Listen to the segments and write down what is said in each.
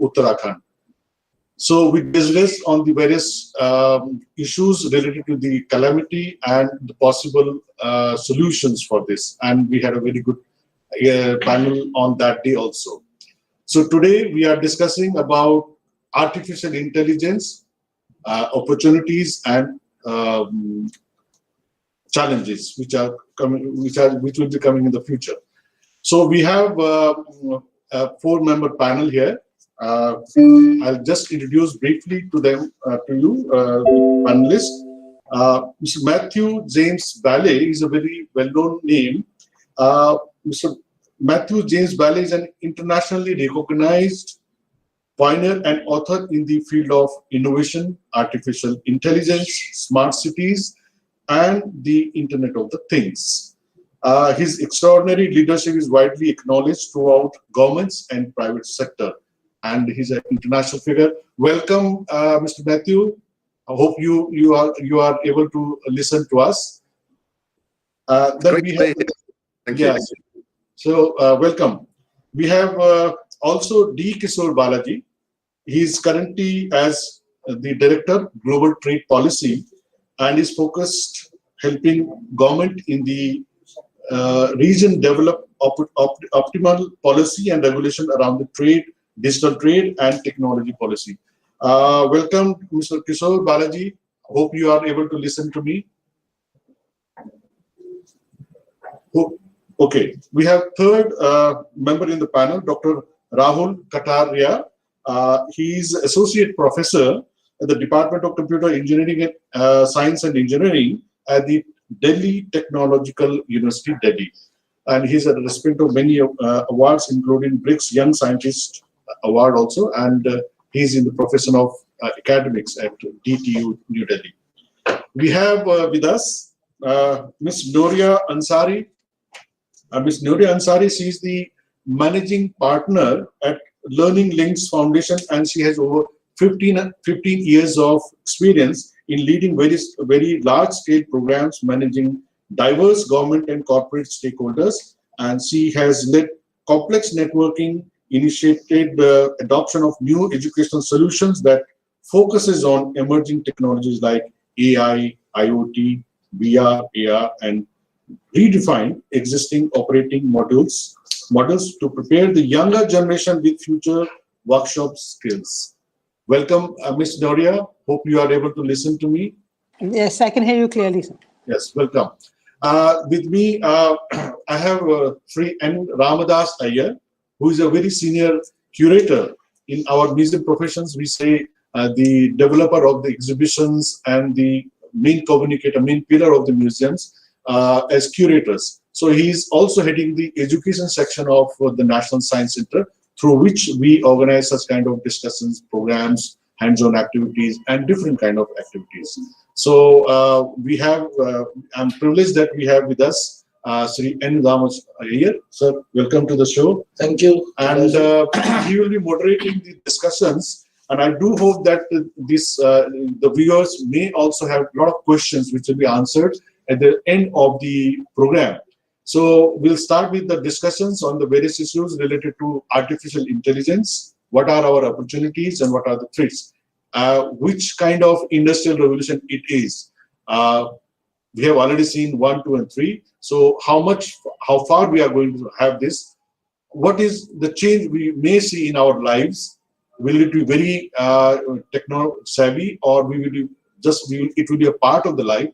Uttarakhand. So we discussed on the various issues related to the calamity and the possible solutions for this. And we had a very good panel on that day also. So today we are discussing about artificial intelligence, opportunities and challenges which are coming, which will be coming in the future. So we have a 4-member panel here. I'll just introduce briefly to them, to you, the panelists. Mr. Mathew James Ballet is a very well-known name. Mr. Mathew James Ballet is an internationally recognized pioneer and author in the field of innovation, artificial intelligence, smart cities, and the Internet of the Things. His extraordinary leadership is widely acknowledged throughout governments and private sector. And he's an international figure. Welcome, Mr. Mathew. I hope you are able to listen to us. Then we have, thank you. So welcome. We have also Kishore Balaji. He is currently as the Director, Global Trade Policy, and is focused helping government in the region develop optimal policy and regulation around the trade, digital trade and technology policy. Welcome, Mr. Kishore Balaji. Hope you are able to listen to me. Okay, we have third member in the panel, Dr. Rahul Katarya. He is Associate Professor at the Department of Computer Engineering and Science and Engineering at the Delhi Technological University, Delhi. And he's a recipient of many awards, including BRICS Young Scientist Award also, and he's in the profession of academics at DTU, New Delhi. We have with us Ms. Nuriya Ansari. Ms. Nuriya Ansari, she is the managing partner at Learning Links Foundation, and she has over 15 years of experience in leading very large-scale programs, managing diverse government and corporate stakeholders, and she has led complex networking, initiated the adoption of new educational solutions that focuses on emerging technologies like AI, IoT, VR, AR, and redefine existing operating models to prepare the younger generation with future workshop skills. Welcome, Ms. Nuriya. Hope you are able to listen to me. Yes, I can hear you clearly, sir. Yes, welcome. With me, I have Sri N. Ramadas Iyer, who is a very senior curator in our museum professions. We say the developer of the exhibitions and the main communicator, main pillar of the museums as curators. So he is also heading the education section of the National Science Center, through which we organize such kind of discussions, programs, hands-on activities, and different kind of activities. So we have, I'm privileged that we have with us Sri N. Ramadas Iyer. Sir, welcome to the show. Thank you. And he will be moderating the discussions. And I do hope that the viewers may also have a lot of questions which will be answered at the end of the program. So we'll start with the discussions on the various issues related to artificial intelligence. What are our opportunities and what are the threats? Which kind of industrial revolution it is? We have already seen 1, 2, and 3. So how far we are going to have this? What is the change we may see in our lives? Will it be very techno savvy, or it will be a part of the life?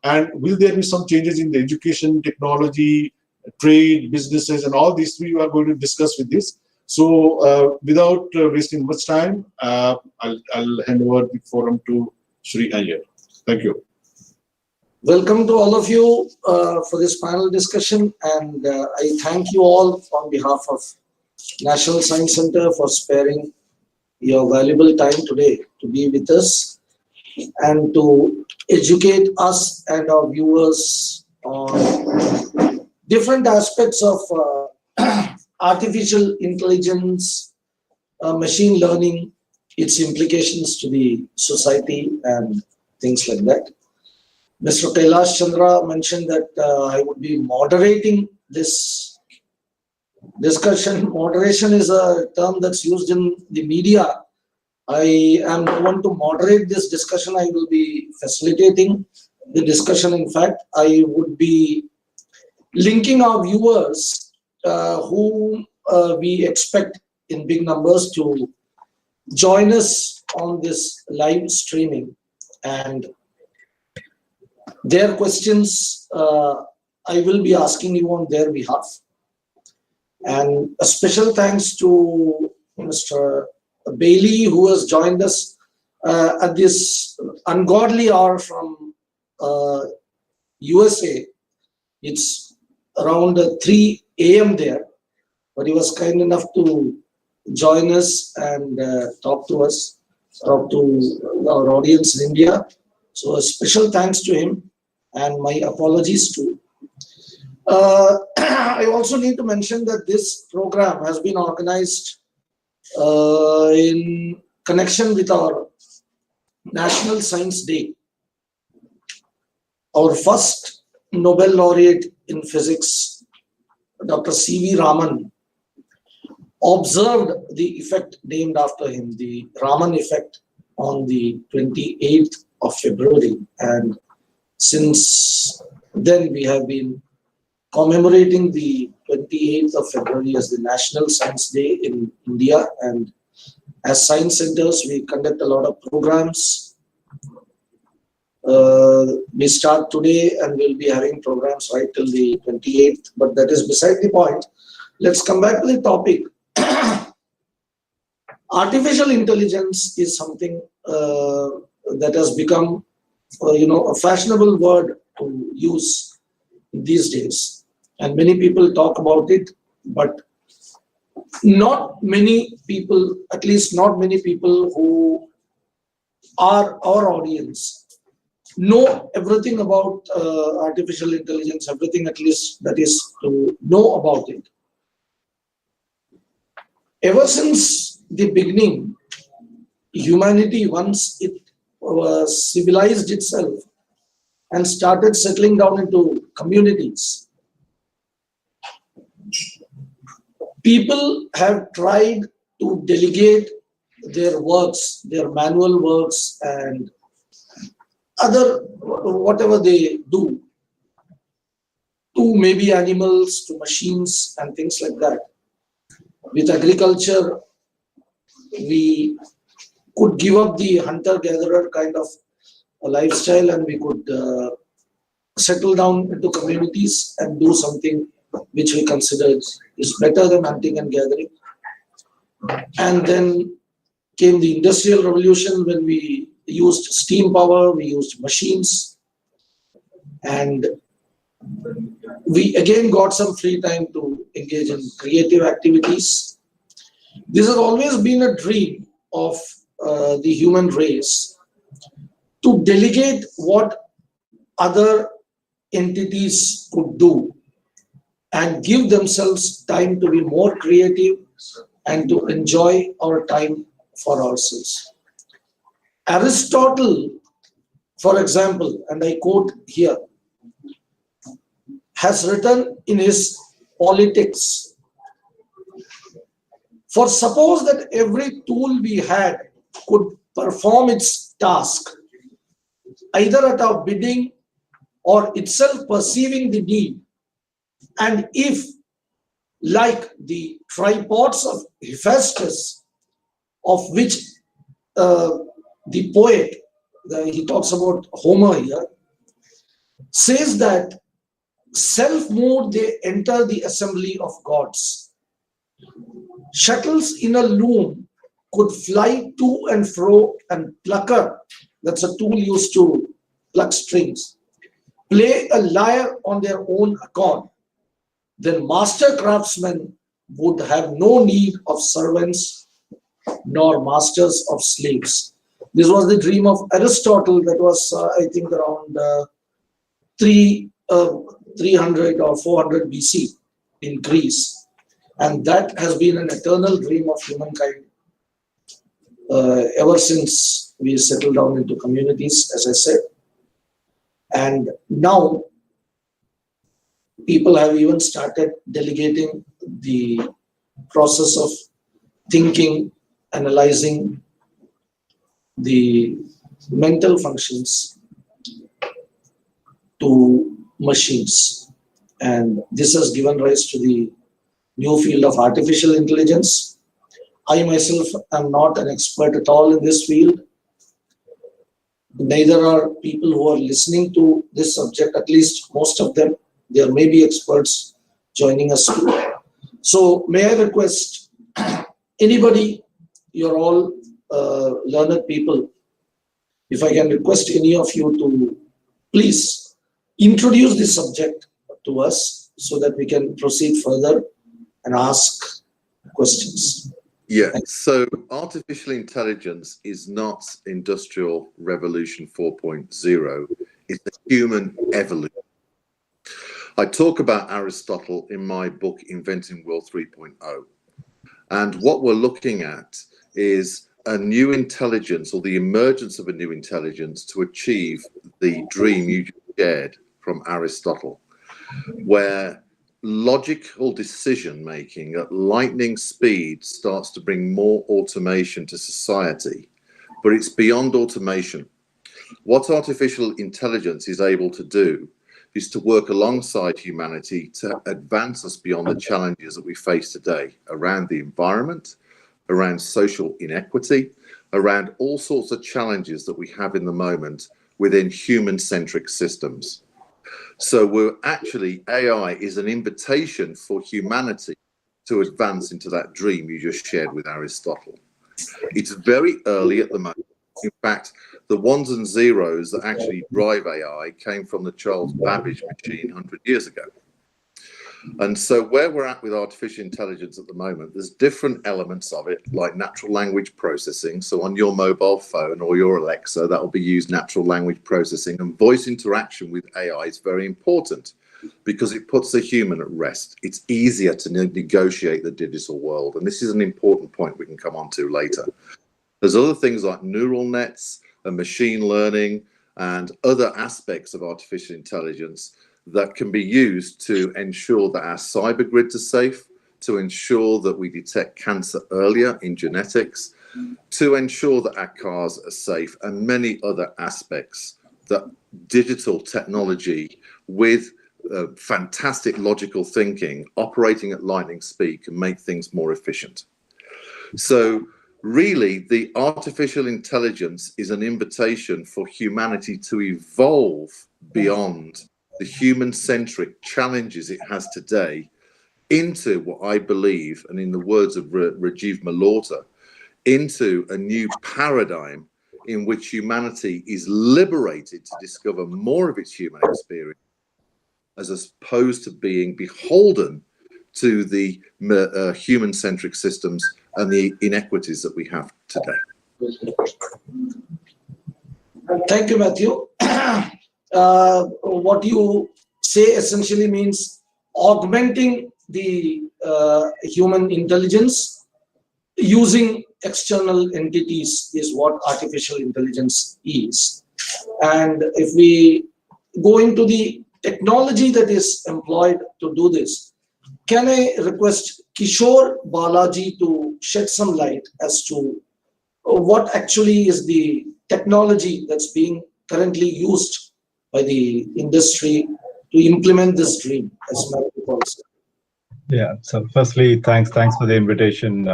And will there be some changes in the education, technology, trade, businesses, and all these three we are going to discuss with this. So without wasting much time, I'll hand over the forum to Sri Iyer. Thank you. Welcome to all of you for this panel discussion, and I thank you all on behalf of National Science Center for sparing your valuable time today to be with us and to educate us and our viewers on different aspects of artificial intelligence, machine learning, its implications to the society and things like that. Mr. Kailash Chandra mentioned that I would be moderating this discussion. Moderation is a term that's used in the media. I am the one to moderate this discussion. I will be facilitating the discussion. In fact, I would be linking our viewers whom we expect in big numbers to join us on this live streaming, and their questions I will be asking you on their behalf. And a special thanks to Mr. Bailey, who has joined us at this ungodly hour from USA. It's around 3 a.m. there, but he was kind enough to join us and talk to our audience in India. So a special thanks to him, and my apologies too. I also need to mention that this program has been organized in connection with our National Science Day. Our first Nobel laureate in physics, Dr. C.V. Raman, observed the effect named after him, the Raman effect, on the 28th of February. And since then, we have been commemorating the 28th of February as the National Science Day in India. And as science centers, we conduct a lot of programs. We start today and we'll be having programs right till the 28th, but that is beside the point. Let's come back to the topic. Artificial intelligence is something that has become, a fashionable word to use these days, and many people talk about it, but not many people, at least not many people who are our audience, know everything about artificial intelligence, everything at least that is to know about it. Ever since the beginning, humanity, once it civilized itself and started settling down into communities, people have tried to delegate their works, their manual works and other whatever they do, to maybe animals, to machines and things like that. With agriculture, we could give up the hunter-gatherer kind of a lifestyle, and we could settle down into communities and do something which we consider is better than hunting and gathering. And then came the Industrial Revolution, when we used steam power, we used machines, and we again got some free time to engage in creative activities. This has always been a dream of the human race, to delegate what other entities could do and give themselves time to be more creative and to enjoy our time for ourselves. Aristotle, for example, and I quote here, has written in his Politics, for suppose that every tool we had could perform its task, either at our bidding or itself perceiving the need, and if, like the tripods of Hephaestus, of which the poet, he talks about Homer here, says that self-moved they enter the assembly of gods. Shuttles in a loom could fly to and fro, and plucker, that's a tool used to pluck strings, play a lyre on their own accord. Then master craftsmen would have no need of servants nor masters of slaves. This was the dream of Aristotle. That was, I think, around 300 or 400 BC in Greece. And that has been an eternal dream of humankind ever since we settled down into communities, as I said. And now People have even started delegating the process of thinking, analyzing the mental functions to machines. And this has given rise to the new field of artificial intelligence. I myself am not an expert at all in this field. Neither are people who are listening to this subject, at least most of them. There may be experts joining us too. So may I request anybody, you're all learned people, if I can request any of you to please introduce this subject to us so that we can proceed further and ask questions. Yeah, so artificial intelligence is not Industrial Revolution 4.0, it's a human evolution. I talk about Aristotle in my book, Inventing World 3.0. And what we're looking at is a new intelligence, or the emergence of a new intelligence, to achieve the dream you just shared from Aristotle, where logical decision making at lightning speed starts to bring more automation to society. But it's beyond automation. What artificial intelligence is able to do is to work alongside humanity to advance us beyond the challenges that we face today around the environment, around social inequity, around all sorts of challenges that we have in the moment within human-centric systems. So we're actually, AI is an invitation for humanity to advance into that dream you just shared with Aristotle. It's very early at the moment. In fact, the ones and zeros that actually drive AI came from the Charles Babbage machine 100 years ago. And so where we're at with artificial intelligence at the moment, there's different elements of it, like natural language processing. So on your mobile phone or your Alexa, that will be used natural language processing, and voice interaction with AI is very important because it puts the human at rest. It's easier to negotiate the digital world. And this is an important point we can come on to later. There's other things like neural nets and machine learning and other aspects of artificial intelligence that can be used to ensure that our cyber grids are safe, to ensure that we detect cancer earlier in genetics, to ensure that our cars are safe, and many other aspects that digital technology with fantastic logical thinking operating at lightning speed can make things more efficient. So really, the artificial intelligence is an invitation for humanity to evolve beyond the human-centric challenges it has today into what I believe, and in the words of Rajiv Malhotra, into a new paradigm in which humanity is liberated to discover more of its human experience, as opposed to being beholden to the human-centric systems and the inequities that we have today. Thank you, Mathew. What you say essentially means augmenting the human intelligence using external entities is what artificial intelligence is. And if we go into the technology that is employed to do this, can I request Kishore Balaji to shed some light as to what actually is the technology that's being currently used by the industry to implement this dream, as Mathew calls it? Yeah, so firstly, thanks for the invitation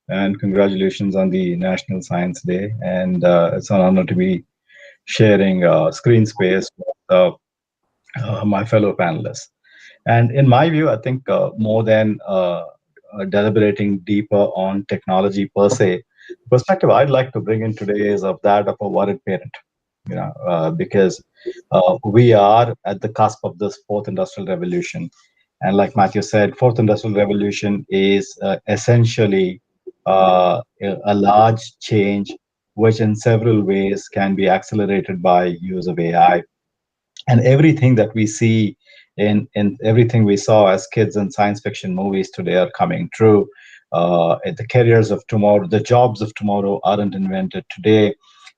and congratulations on the National Science Day. And it's an honor to be sharing screen space with my fellow panelists. And in my view, I think more than deliberating deeper on technology per se, perspective I'd like to bring in today is of that of a worried parent, because we are at the cusp of this fourth industrial revolution. And like Mathew said, fourth industrial revolution is essentially a large change, which in several ways can be accelerated by use of AI. And everything that we see in everything we saw as kids in science fiction movies today are coming true. The careers of tomorrow, the jobs of tomorrow aren't invented today.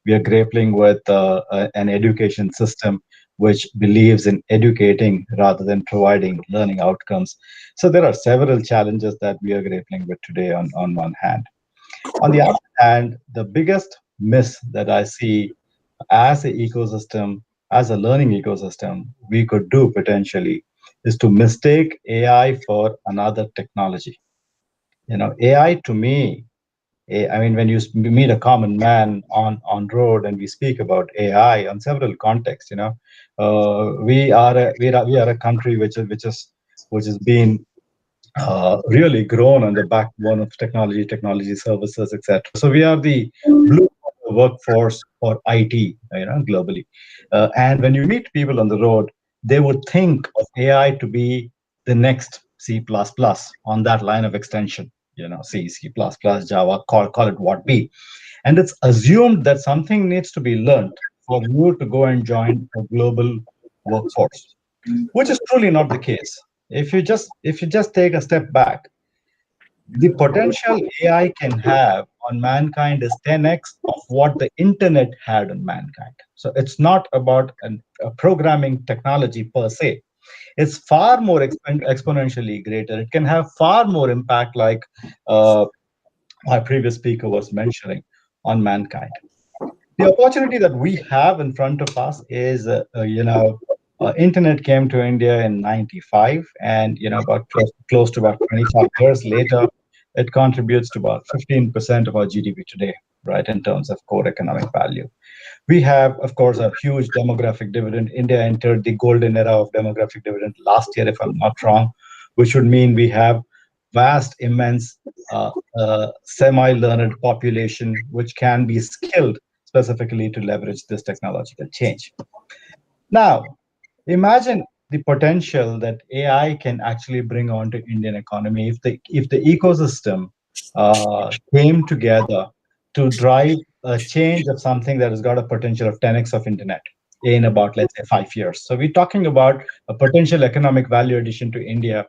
We are grappling with an education system which believes in educating rather than providing learning outcomes. So there are several challenges that we are grappling with today on one hand. On the other hand, the biggest miss that I see as an ecosystem, as a learning ecosystem, we could do potentially is to mistake AI for another technology. AI to me, I mean, when you meet a common man on road and we speak about AI on several contexts, we are a country which has been really grown on the backbone of technology services, etc. So we are the blue collar workforce for IT, globally. And when you meet people on the road, they would think of AI to be the next C++ on that line of extension. C, C++, Java, call it what be. And it's assumed that something needs to be learned for you to go and join a global workforce, which is truly not the case. If you just take a step back, the potential AI can have on mankind is 10x of what the internet had on mankind. So it's not about a programming technology per se. It's far more exponentially greater. It can have far more impact, like uh, our previous speaker was mentioning, on mankind. The opportunity that we have in front of us is, internet came to India in 95, and about close to about 25 years later, it contributes to about 15% of our GDP today, right, in terms of core economic value. We have, of course, a huge demographic dividend. India entered the golden era of demographic dividend last year, if I'm not wrong, which would mean we have vast, immense, semi-learned population, which can be skilled specifically to leverage this technological change. Now, imagine the potential that AI can actually bring onto Indian economy if the ecosystem came together to drive a change of something that has got a potential of 10x of internet in about, let's say, 5 years. So we're talking about a potential economic value addition to India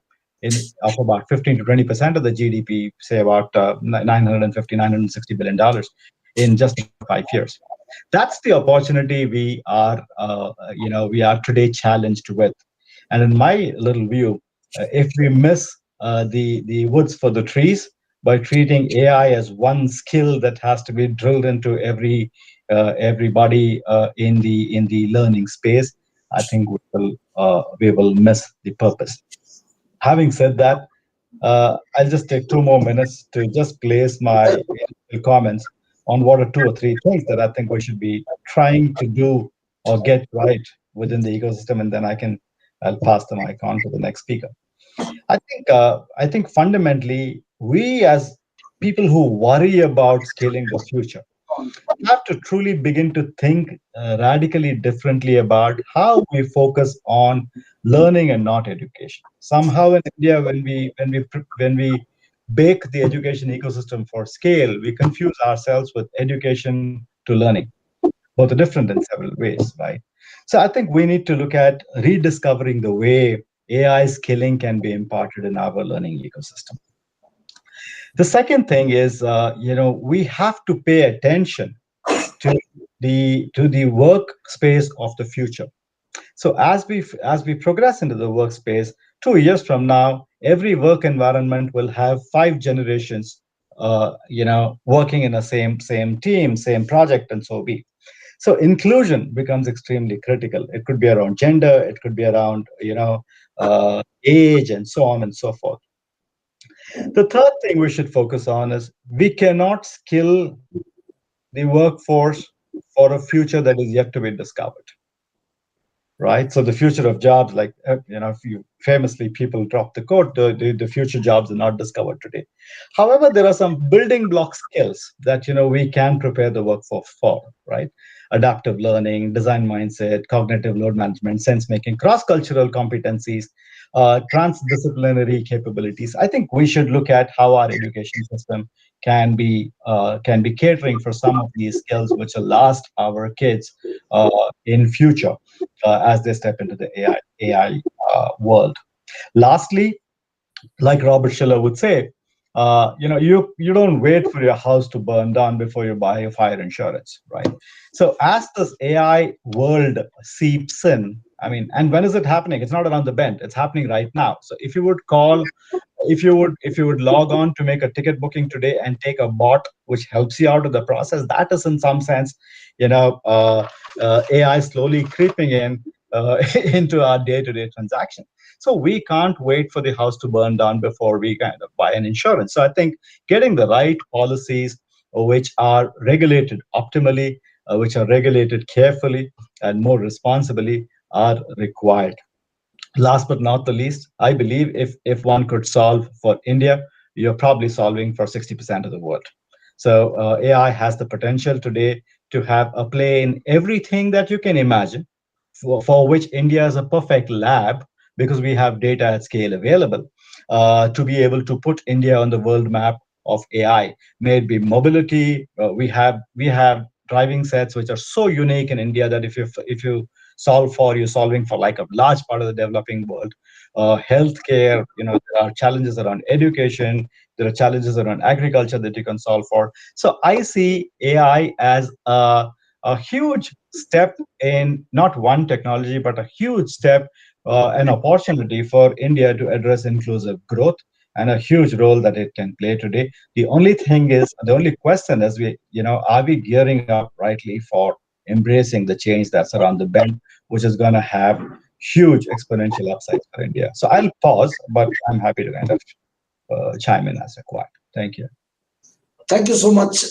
of about 15 to 20% of the GDP, say about 950, $960 billion in just 5 years. That's the opportunity we are today challenged with. And in my little view, if we miss the woods for the trees by treating AI as one skill that has to be drilled into everybody in the learning space, I think we will miss the purpose. Having said that, I'll just take 2 more minutes to just place my initial comments on what are 2 or 3 things that I think we should be trying to do or get right within the ecosystem, and then I'll pass the mic on to the next speaker. I think fundamentally, we as people who worry about scaling the future have to truly begin to think radically differently about how we focus on learning and not education. Somehow in India, when we bake the education ecosystem for scale, we confuse ourselves with education to learning. Both are different in several ways, right? So I think we need to look at rediscovering the way AI skilling can be imparted in our learning ecosystem. The second thing is, we have to pay attention to the workspace of the future. So as we progress into the workspace, 2 years from now, every work environment will have 5 generations, working in a same team, same project, and so be. So inclusion becomes extremely critical. It could be around gender, it could be around age, and so on and so forth. The third thing we should focus on is we cannot skill the workforce for a future that is yet to be discovered, right? So the future of jobs, like, if you famously people drop the quote, the future jobs are not discovered today. However, there are some building block skills that we can prepare the workforce for, right? Adaptive learning, design mindset, cognitive load management, sense making, cross-cultural competencies, transdisciplinary capabilities. I think we should look at how our education system can be catering for some of these skills which will last our kids in future as they step into the AI world. Lastly, like Robert Schiller would say, you don't wait for your house to burn down before you buy your fire insurance, right? So as this AI world seeps in, I mean, and when is it happening? It's not around the bend. It's happening right now. So if you would log on to make a ticket booking today and take a bot which helps you out of the process, that is in some sense, AI slowly creeping in into our day-to-day transaction. So we can't wait for the house to burn down before we kind of buy an insurance. So I think getting the right policies which are regulated optimally, which are regulated carefully and more responsibly are required. Last but not the least, I believe if one could solve for India, you're probably solving for 60% of the world. So AI has the potential today to have a play in everything that you can imagine, for which India is a perfect lab because we have data at scale available to be able to put India on the world map of AI. May it be mobility, we have driving sets which are so unique in India that if you you're solving for like a large part of the developing world. Healthcare, there are challenges around education, there are challenges around agriculture that you can solve for. So I see AI as a huge step in not one technology, but a huge step, an opportunity for India to address inclusive growth and a huge role that it can play today. The only question is, are we gearing up rightly for embracing the change that's around the bend, which is going to have huge exponential upsides for India? So I'll pause, but I'm happy to kind of chime in as required. Thank you. Thank you so much,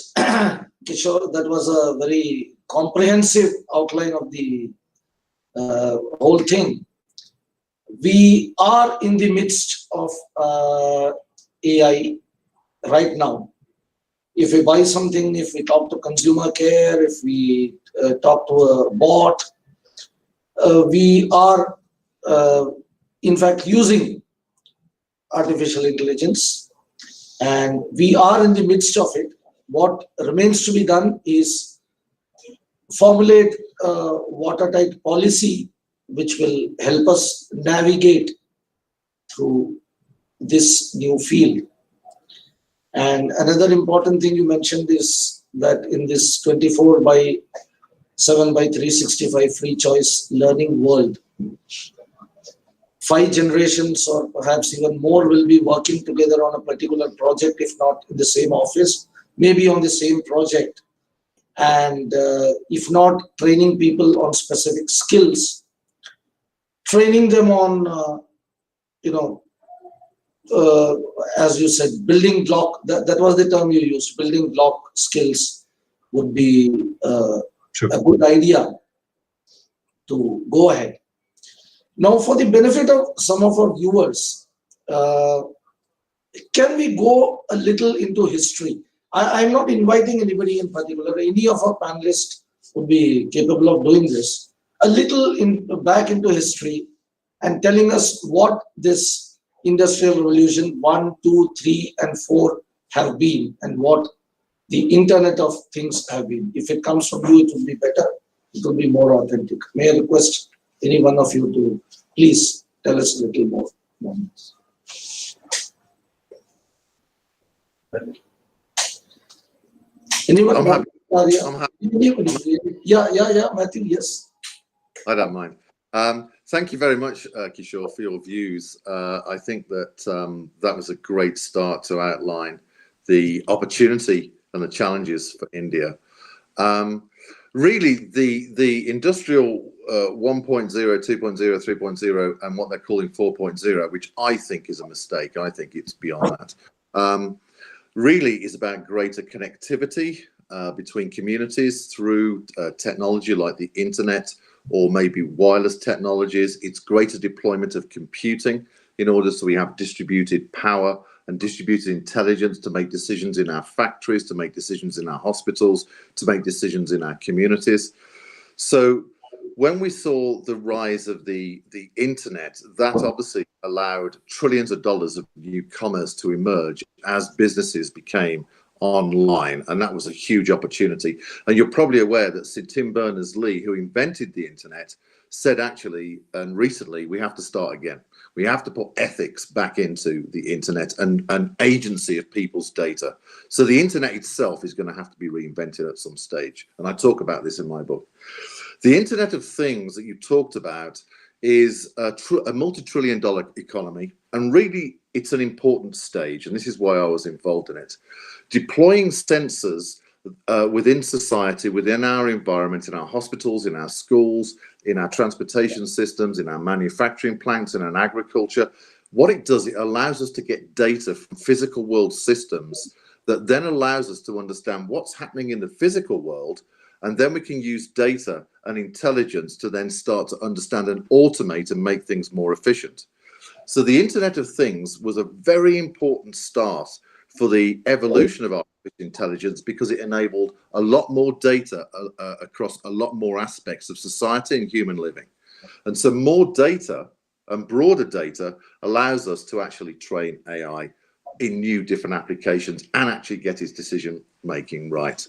Kishore. That was a very comprehensive outline of the whole thing. We are in the midst of AI right now. If we buy something, if we talk to consumer care, if we talk to a bot, we are in fact using artificial intelligence, and we are in the midst of it. What remains to be done is formulate a watertight policy which will help us navigate through this new field. And another important thing you mentioned is that in this 24/7/365 free choice learning world, 5 generations or perhaps even more will be working together on a particular project, if not in the same office, maybe on the same project. And if not training people on specific skills, training them on, as you said, building block, that was the term you used, building block skills would be Sure. a good idea to go ahead. Now, for the benefit of some of our viewers, can we go a little into history? I'm not inviting anybody in particular. Any of our panelists would be capable of doing this. A little back into history and telling us what this Industrial Revolution 1, 2, 3, and 4 have been, and what the Internet of Things have been. If it comes from you, it will be better. It will be more authentic. May I request any one of you to please tell us a little more. Anyone? I'm happy. Yeah, Mathew, yes. I don't mind. Thank you very much, Kishore, for your views. I think that that was a great start to outline the opportunity and the challenges for India. Really, the industrial 1.0, 2.0, 3.0, and what they're calling 4.0, which I think is a mistake. I think it's beyond that. Really is about greater connectivity between communities through technology like the internet, or maybe wireless technologies. It's greater deployment of computing in order so we have distributed power and distributed intelligence to make decisions in our factories, to make decisions in our hospitals, to make decisions in our communities. So when we saw the rise of the internet, that obviously allowed trillions of dollars of new commerce to emerge as businesses became online, and that was a huge opportunity. And you're probably aware that Sir Tim Berners-Lee, who invented the internet, said actually, and recently, we have to start again. We have to put ethics back into the internet and an agency of people's data. So the internet itself is going to have to be reinvented at some stage. And I talk about this in my book. The Internet of Things that you talked about is a multi-trillion-dollar economy. And really, it's an important stage. And this is why I was involved in it. Deploying sensors within society, within our environment, in our hospitals, in our schools, in our transportation systems, in our manufacturing plants, in our agriculture. What it does, it allows us to get data from physical world systems that then allows us to understand what's happening in the physical world. And then we can use data and intelligence to then start to understand and automate and make things more efficient. So the Internet of Things was a very important start for the evolution of artificial intelligence because it enabled a lot more data across a lot more aspects of society and human living. And so more data and broader data allows us to actually train AI in new different applications and actually get its decision making right.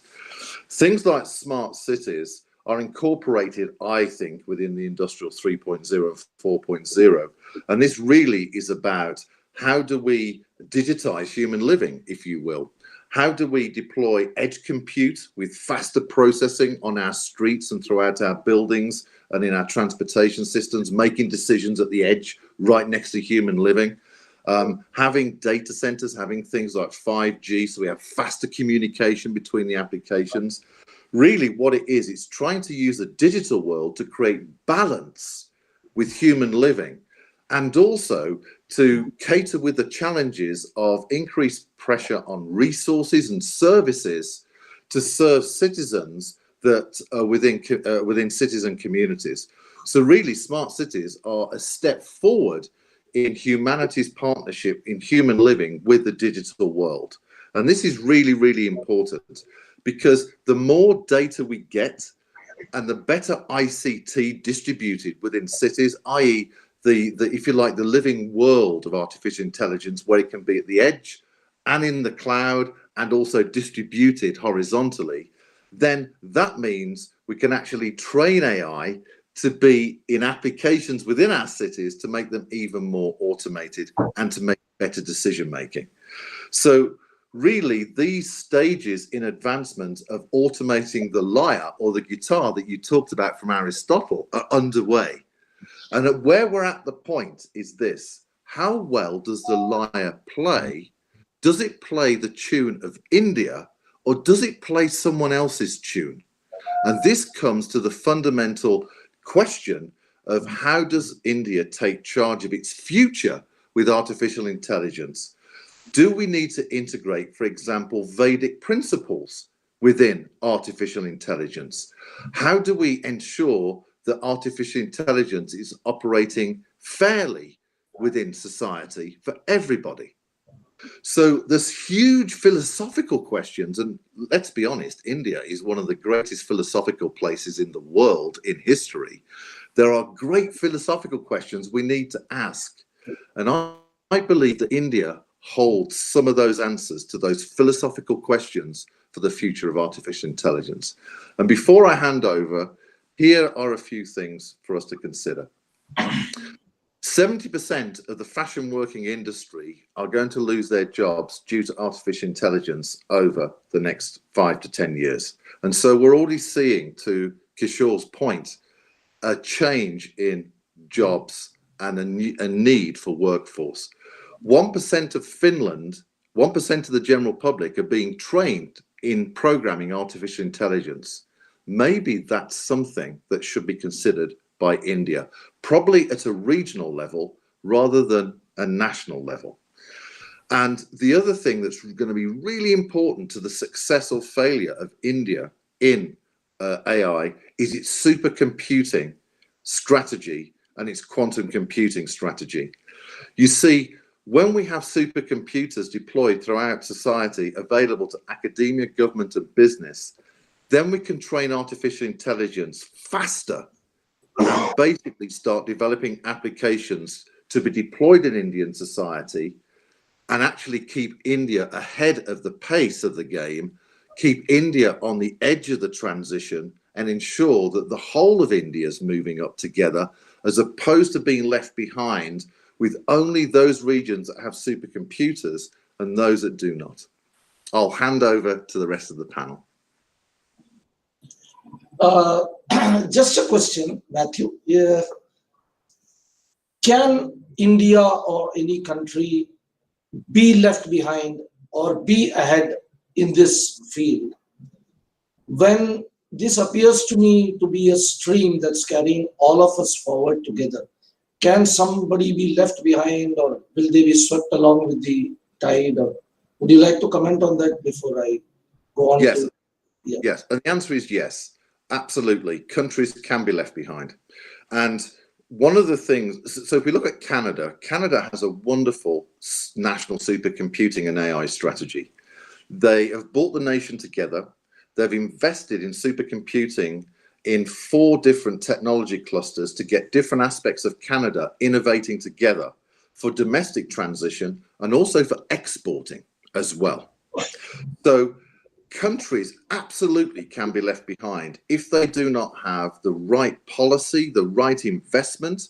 Things like smart cities are incorporated, I think, within the Industrial 3.0 and 4.0. And this really is about how do we digitize human living, if you will? How do we deploy edge compute with faster processing on our streets and throughout our buildings and in our transportation systems, making decisions at the edge right next to human living? Having data centers, having things like 5G, so we have faster communication between the applications. Really what it is, it's trying to use the digital world to create balance with human living and also to cater with the challenges of increased pressure on resources and services to serve citizens that are within cities and communities. So really smart cities are a step forward in humanity's partnership in human living with the digital world. And this is really, really important because the more data we get and the better ICT distributed within cities, i.e. the if you like, the living world of artificial intelligence, where it can be at the edge and in the cloud and also distributed horizontally, then that means we can actually train AI to be in applications within our cities to make them even more automated and to make better decision making. So really these stages in advancement of automating the lyre or the guitar that you talked about from Aristotle are underway. And where we're at the point is this: how well does the lyre play? Does it play the tune of India or does it play someone else's tune? And this comes to the fundamental question of how does India take charge of its future with artificial intelligence? Do we need to integrate, for example, Vedic principles within artificial intelligence? How do we ensure that artificial intelligence is operating fairly within society for everybody? So there's huge philosophical questions, and let's be honest, India is one of the greatest philosophical places in the world in history. There are great philosophical questions we need to ask, and I believe that India holds some of those answers to those philosophical questions for the future of artificial intelligence. And before I hand over, here are a few things for us to consider. 70% of the fashion working industry are going to lose their jobs due to artificial intelligence over the next 5 to 10 years. And so we're already seeing, to Kishore's point, a change in jobs and a need for workforce. 1% of Finland, 1% of the general public are being trained in programming artificial intelligence. Maybe that's something that should be considered by India, probably at a regional level rather than a national level. And the other thing that's going to be really important to the success or failure of India in AI is its supercomputing strategy and its quantum computing strategy. You see, when we have supercomputers deployed throughout society, available to academia, government, and business, then we can train artificial intelligence faster and basically start developing applications to be deployed in Indian society and actually keep India ahead of the pace of the game, keep India on the edge of the transition, and ensure that the whole of India is moving up together, as opposed to being left behind with only those regions that have supercomputers and those that do not. I'll hand over to the rest of the panel. Just a question, Mathew. Can India or any country be left behind or be ahead in this field when this appears to me to be a stream that's carrying all of us forward together? Can somebody be left behind, or will they be swept along with the tide? Or would you like to comment on that before I go on? Yes. To, yeah. Yes, and the answer is yes. Absolutely, countries can be left behind. And one of the things, so if we look at Canada, Canada has a wonderful national supercomputing and AI strategy. They have brought the nation together. They've invested in supercomputing in 4 different technology clusters to get different aspects of Canada innovating together for domestic transition and also for exporting as well. So countries absolutely can be left behind if they do not have the right policy, the right investment,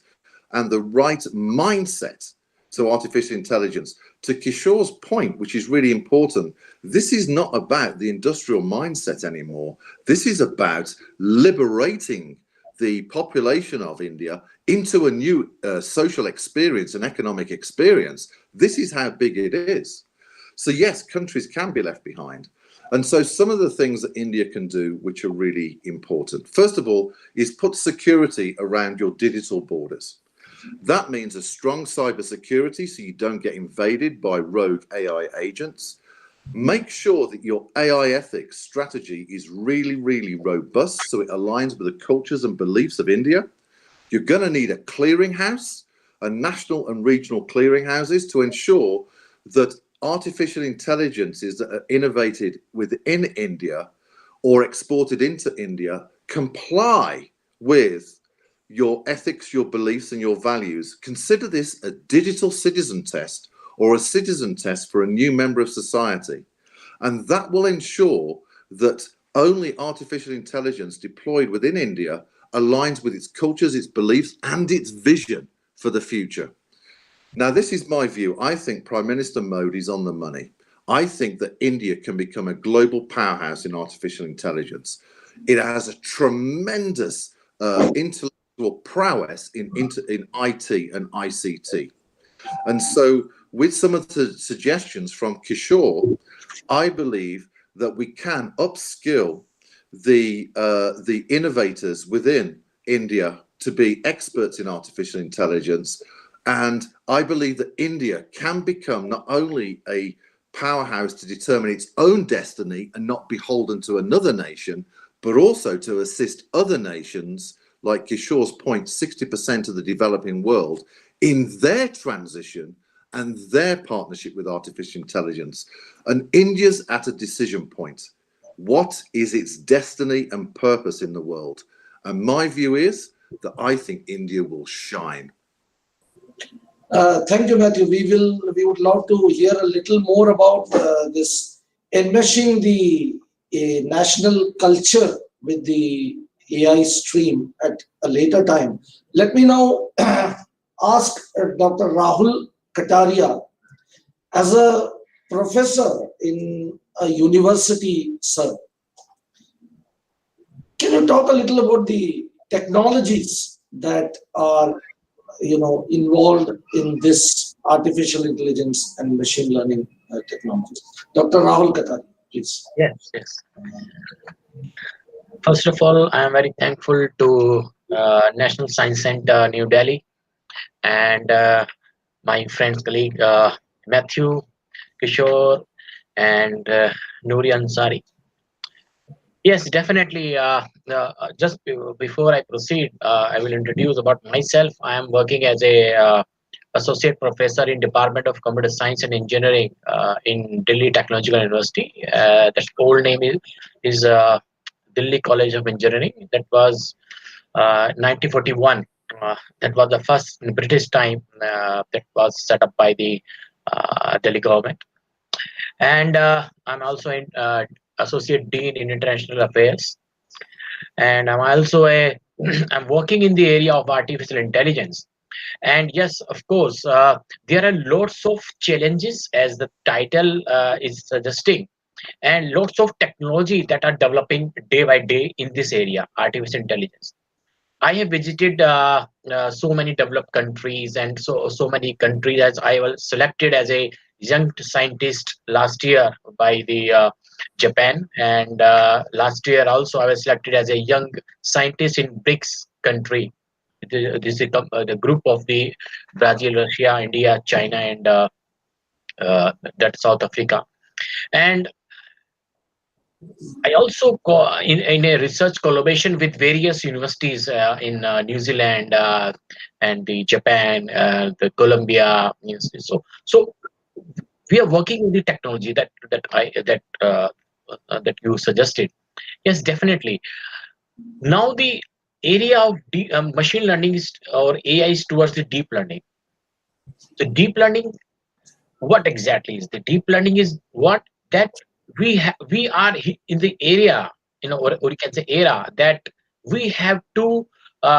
and the right mindset to artificial intelligence. To Kishore's point, which is really important, this is not about the industrial mindset anymore. This is about liberating the population of India into a new social experience and economic experience. This is how big it is. So yes, countries can be left behind. And so some of the things that India can do, which are really important, first of all, is put security around your digital borders. That means a strong cybersecurity so you don't get invaded by rogue AI agents. Make sure that your AI ethics strategy is really, really robust so it aligns with the cultures and beliefs of India. You're going to need a clearinghouse, a national and regional clearinghouses to ensure that artificial intelligences that are innovated within India or exported into India comply with your ethics, your beliefs, and your values. Consider this a digital citizen test or a citizen test for a new member of society. And that will ensure that only artificial intelligence deployed within India aligns with its cultures, its beliefs, and its vision for the future. Now, this is my view. I think Prime Minister Modi's on the money. I think that India can become a global powerhouse in artificial intelligence. It has a tremendous intellectual prowess in IT and ICT. And so with some of the suggestions from Kishore, I believe that we can upskill the innovators within India to be experts in artificial intelligence. And I believe that India can become not only a powerhouse to determine its own destiny and not beholden to another nation, but also to assist other nations, like Kishore's point, 60% of the developing world, in their transition and their partnership with artificial intelligence. And India's at a decision point. What is its destiny and purpose in the world? And my view is that I think India will shine. Thank you, Mathew. We would love to hear a little more about this enmeshing the national culture with the AI stream at a later time. Let me now ask Dr. Rahul Katarya, as a professor in a university, sir, can you talk a little about the technologies that are involved in this artificial intelligence and machine learning technologies? Dr. Rahul Katarya, please. Yes. First of all, I am very thankful to National Science Center, New Delhi, and my friends, colleague Mathew, Kishore, and Nuriya Ansari. Yes, definitely. Just before I proceed, I will introduce about myself. I am working as a associate professor in Department of Computer Science and Engineering in Delhi Technological University. The old name is Delhi College of Engineering. That was 1941. That was the first in British time that was set up by the Delhi government. And I'm also in associate dean in international affairs. and I'm also a I'm working in the area of artificial intelligence. And yes, of course, there are lots of challenges, as the title is suggesting, and lots of technology that are developing day by day in this area, artificial intelligence. I have visited so many developed countries, and so many countries, as I was selected as a young scientist last year by the Japan, and last year also I was selected as a young scientist in BRICS country. This is the group of the Brazil, Russia, India, China, and that South Africa. And I also in a research collaboration with various universities in New Zealand and the Japan, the Colombia. Yes, so we are working with the technology that you suggested. Yes, definitely. Now the area of machine learning is, or AI is towards the deep learning. The deep learning, what exactly is the deep learning? Is what that we are in the area, or you can say era, that we have to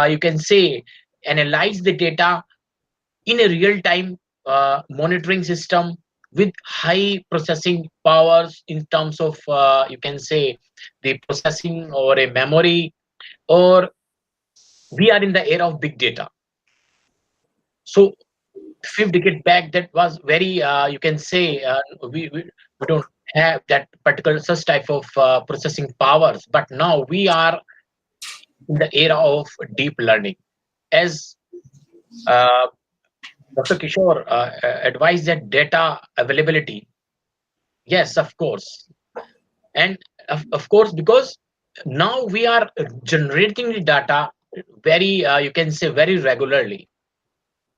you can say analyze the data in a real time monitoring system with high processing powers in terms of you can say the processing or a memory, or we are in the era of big data. So fifth decade back, that was very you can say we don't have that particular such type of processing powers, but now we are in the era of deep learning, as uh, Dr. Kishore advised, that data availability. Yes, of course. And of course, because now we are generating the data very you can say very regularly.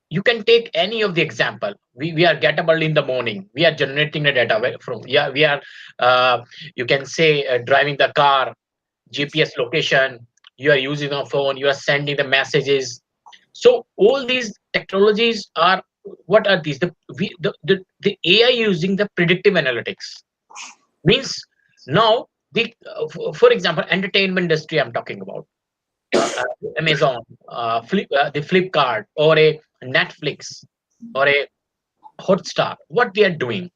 You can take any of the example. We are get up early in the morning, we are generating the data from, yeah, we are you can say driving the car, GPS location, you are using a phone, you are sending the messages. So all these technologies are, what are these, the AI using the predictive analytics, means now the for example entertainment industry I'm talking about, Amazon, the Flipkart, or a Netflix, or a Hotstar. What they are doing,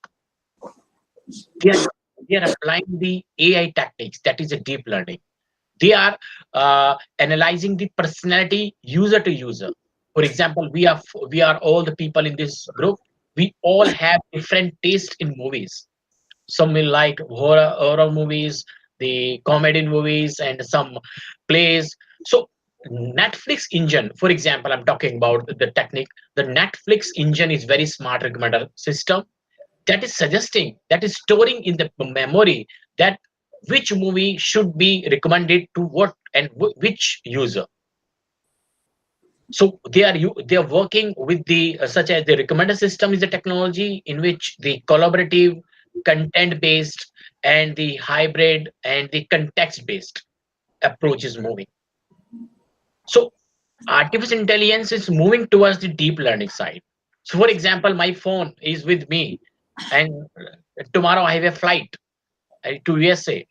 they are they are applying the AI tactics. That is a deep learning. They are analyzing the personality user to user. For example, we are all the people in this group. We all have different taste in movies. Some will like horror movies, the comedy movies, and some plays. So Netflix engine, for example, I'm talking about the technique. The Netflix engine is very smart recommender system that is suggesting, that is storing in the memory, that which movie should be recommended to what and which user. So they are working with the such as the recommender system is a technology in which the collaborative, content based, and the hybrid and the context based approach is moving. So artificial intelligence is moving towards the deep learning side. So for example, my phone is with me, and tomorrow I have a flight to USA.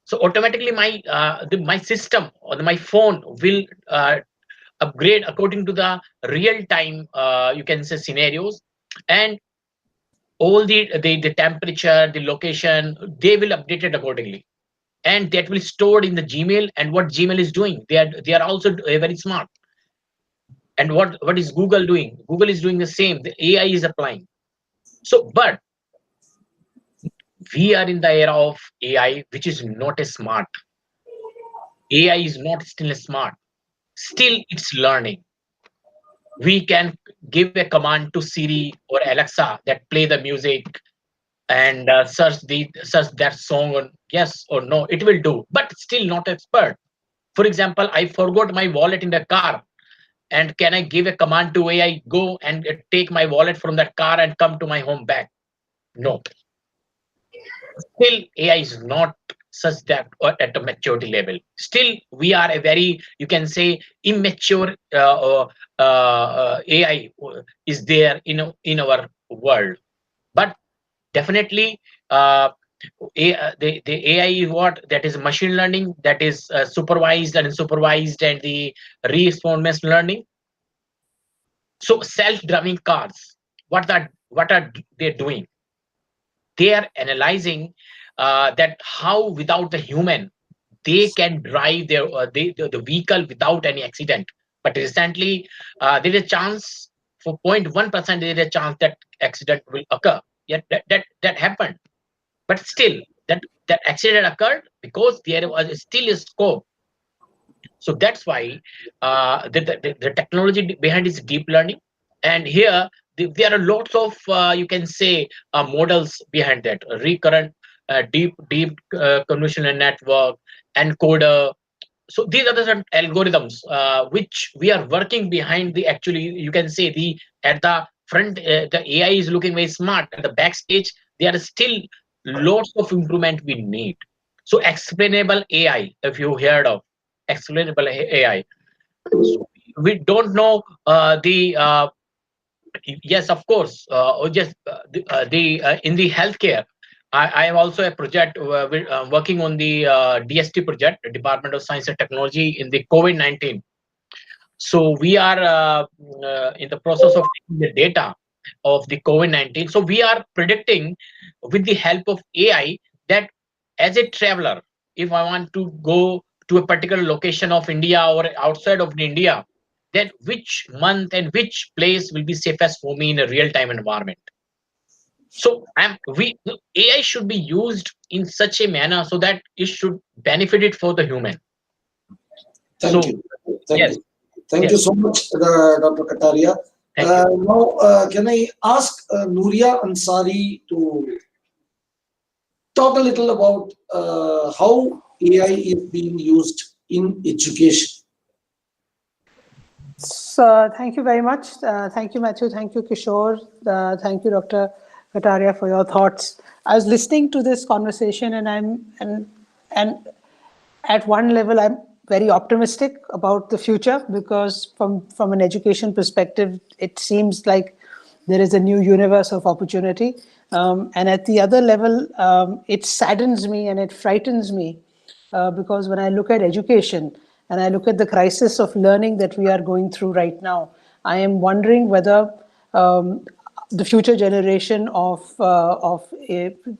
So automatically my system or my phone will upgrade according to the real time you can say scenarios, and all the temperature, the location, they will update it accordingly, and that will stored in the Gmail. And what Gmail is doing, they are also very smart. And what is Google doing? Google is doing the same, the AI is applying. So but we are in the era of AI, which is not a smart. AI is not still smart, still it's learning. We can give a command to Siri or Alexa that play the music, and search that song on yes or no, it will do, but still not expert. For example, I forgot my wallet in the car, and can I give a command to AI, go and take my wallet from that car and come to my home back? No, still AI is not such that at a maturity level. Still we are a very, you can say, immature AI is there in our world. But definitely The AI is what? That is machine learning, that is supervised and unsupervised, and the reinforcement learning. So self-driving cars, what are they doing? They are analyzing that how without the human they can drive the vehicle without any accident. But recently, there is a chance for 0.1%. There is a chance that accident will occur. Yet that happened. But still, that accident occurred because there was still a scope. So that's why the technology behind is deep learning, and here there are lots of you can say models behind that: recurrent, deep convolutional network, encoder. So these are the certain algorithms which we are working behind. The actually you can say the at the front the AI is looking very smart. At the backstage there are still lots of improvement we need. So explainable AI, if you heard of explainable AI, so we don't know the yes, of course, just in the healthcare. I am also a project working on the DST project, the Department of Science and Technology, in the COVID-19. So we are in the process of taking the data of the COVID-19. So we are predicting with the help of AI that as a traveler, if I want to go to a particular location of India or outside of India, then which month and which place will be safest for me in a real-time environment. So AI should be used in such a manner so that it should benefit it for the human. Thank So you. Thank yes, you. Thank yes. you so much, Dr. Katarya. Thank you. Now, can I ask Nuriya Ansari to talk a little about how AI is being used in education? So thank you very much. Thank you, Mathew. Thank you, Kishore. Thank you, Dr. Katarya, for your thoughts. I was listening to this conversation, and at one level, I'm very optimistic about the future, because from an education perspective, it seems like there is a new universe of opportunity. And at the other level, it saddens me and it frightens me, because when I look at education and I look at the crisis of learning that we are going through right now, I am wondering whether the future generation of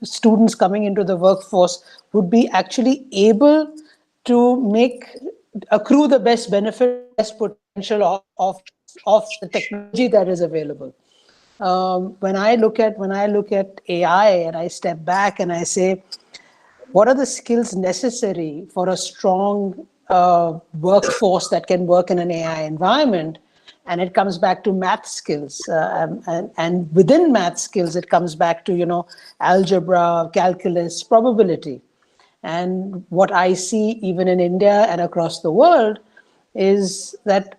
students coming into the workforce would be actually able to accrue the best benefit, best potential of the technology that is available. When I look at AI and I step back and I say, what are the skills necessary for a strong workforce that can work in an AI environment? And it comes back to math skills, and within math skills, it comes back to algebra, calculus, probability. And what I see even in India and across the world is that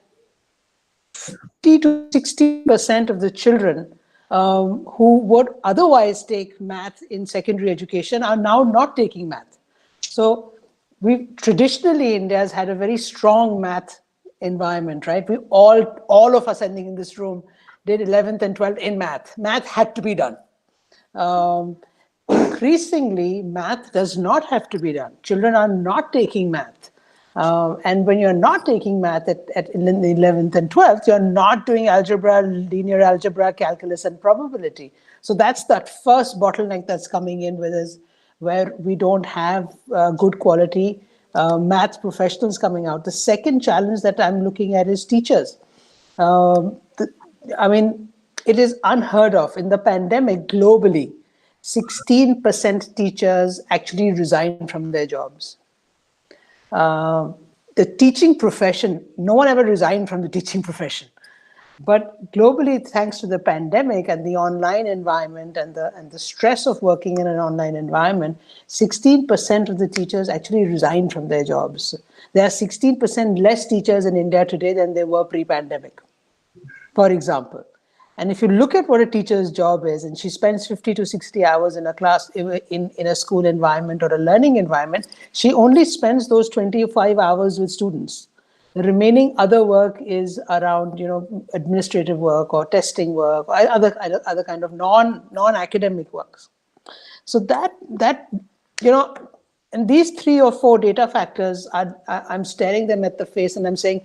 50 to 60% of the children who would otherwise take math in secondary education are now not taking math. So traditionally, India has had a very strong math environment, right? We all of us, I think, in this room did 11th and 12th in math. Math had to be done. Increasingly, math does not have to be done. Children are not taking math. And when you're not taking math in the 11th and 12th, you're not doing algebra, linear algebra, calculus, and probability. So that's that first bottleneck that's coming in with us, where we don't have good quality math professionals coming out. The second challenge that I'm looking at is teachers. It is unheard of. In the pandemic, globally, 16% teachers actually resigned from their jobs. The teaching profession, no one ever resigned from the teaching profession. But globally, thanks to the pandemic and the online environment and the stress of working in an online environment, 16% of the teachers actually resigned from their jobs. There are 16% less teachers in India today than there were pre-pandemic, for example. And if you look at what a teacher's job is, and she spends 50 to 60 hours in a class, in a school environment or a learning environment, she only spends those 25 hours with students. The remaining other work is around, administrative work or testing work or other kind of non-academic works. So that and these 3 or 4 data factors, I'm staring them at the face and I'm saying,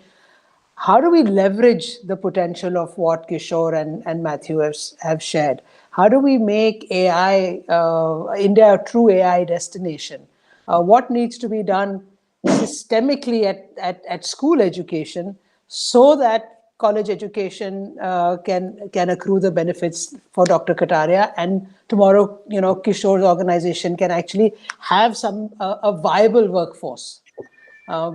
how do we leverage the potential of what Kishore and Mathew have shared? How do we make AI, India, a true AI destination? What needs to be done systemically at school education so that college education can accrue the benefits for Dr. Katarya, and tomorrow, Kishore's organization can actually have a viable workforce.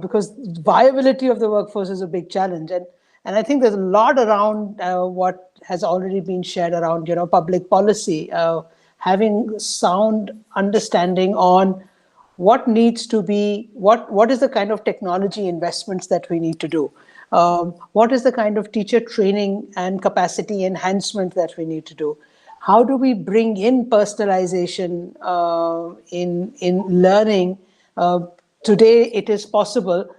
Because viability of the workforce is a big challenge, and I think there's a lot around what has already been shared around public policy, having sound understanding on what needs to be, what is the kind of technology investments that we need to do, what is the kind of teacher training and capacity enhancement that we need to do, how do we bring in personalization in learning. Today, it is possible.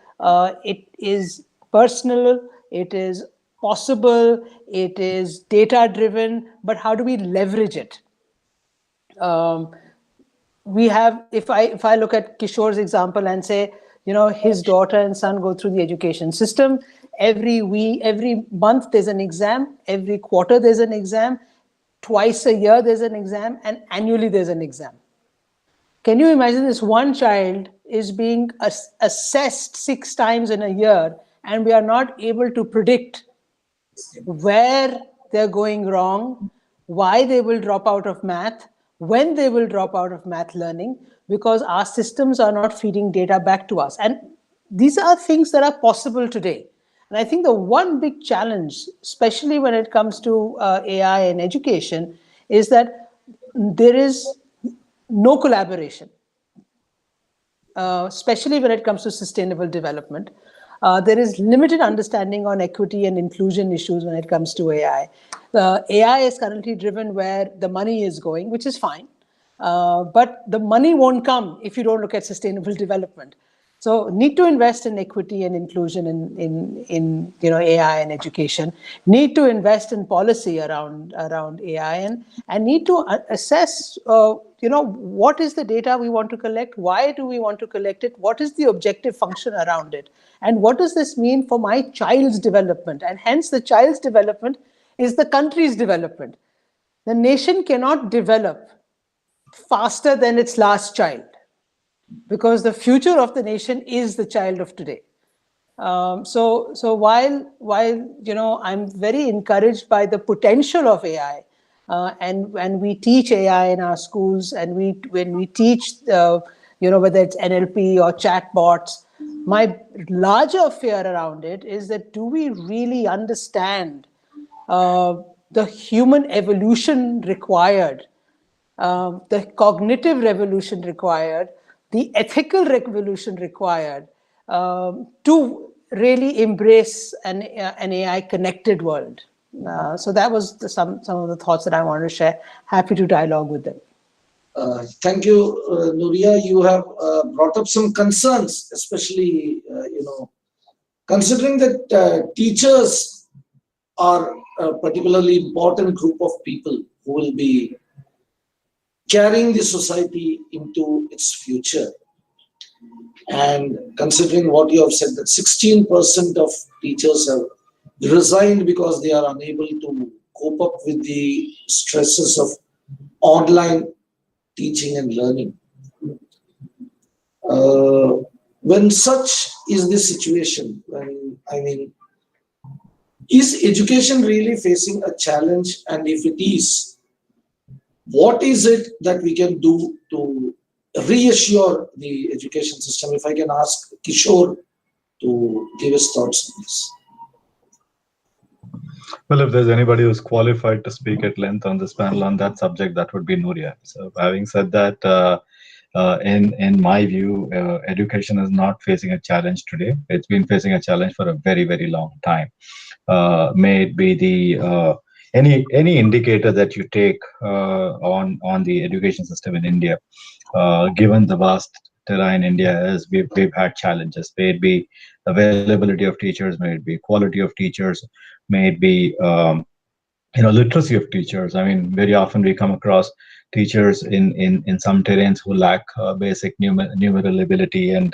It is personal. It is possible. It is data-driven. But how do we leverage it? We have. If I look at Kishore's example and say, his daughter and son go through the education system. Every month there's an exam. Every quarter there's an exam. Twice a year there's an exam, and annually there's an exam. Can you imagine this one child is being assessed 6 times in a year, and we are not able to predict where they're going wrong, why they will drop out of math, when they will drop out of math learning, because our systems are not feeding data back to us. And these are things that are possible today. And I think the one big challenge, especially when it comes to AI and education, is that there is no collaboration, especially when it comes to sustainable development. There is limited understanding on equity and inclusion issues when it comes to AI. AI is currently driven where the money is going, which is fine. But the money won't come if you don't look at sustainable development. So need to invest in equity and inclusion in AI and education. Need to invest in policy around AI and need to assess what is the data we want to collect, why do we want to collect it, what is the objective function around it, and what does this mean for my child's development, and hence the child's development is the country's development. The nation cannot develop faster than its last child, because the future of the nation is the child of today. So while I'm very encouraged by the potential of AI, and when we teach AI in our schools, and when we teach whether it's NLP or chatbots, my larger fear around it is that, do we really understand the human evolution required, the cognitive revolution required, the ethical revolution required to really embrace an AI connected world? So that was some of the thoughts that I wanted to share. Happy to dialogue with them. Thank you, Nuriya. You have brought up some concerns, especially considering that teachers are a particularly important group of people who will be carrying the society into its future. And considering what you have said, that 16% of teachers have resigned because they are unable to cope up with the stresses of online teaching and learning. When such is the situation, is education really facing a challenge? And if it is, what is it that we can do to reassure the education system? If I can ask Kishore to give his thoughts on this. Well, if there's anybody who's qualified to speak at length on this panel on that subject, that would be Nuriya. So having said that, in my view, education is not facing a challenge today. It's been facing a challenge for a very, very long time. May it be the any indicator that you take on the education system in India, given the vast terrain India is, we've had challenges. May it be availability of teachers, may it be quality of teachers, may it be literacy of teachers. I mean, very often we come across teachers in some terrains who lack basic numeral ability and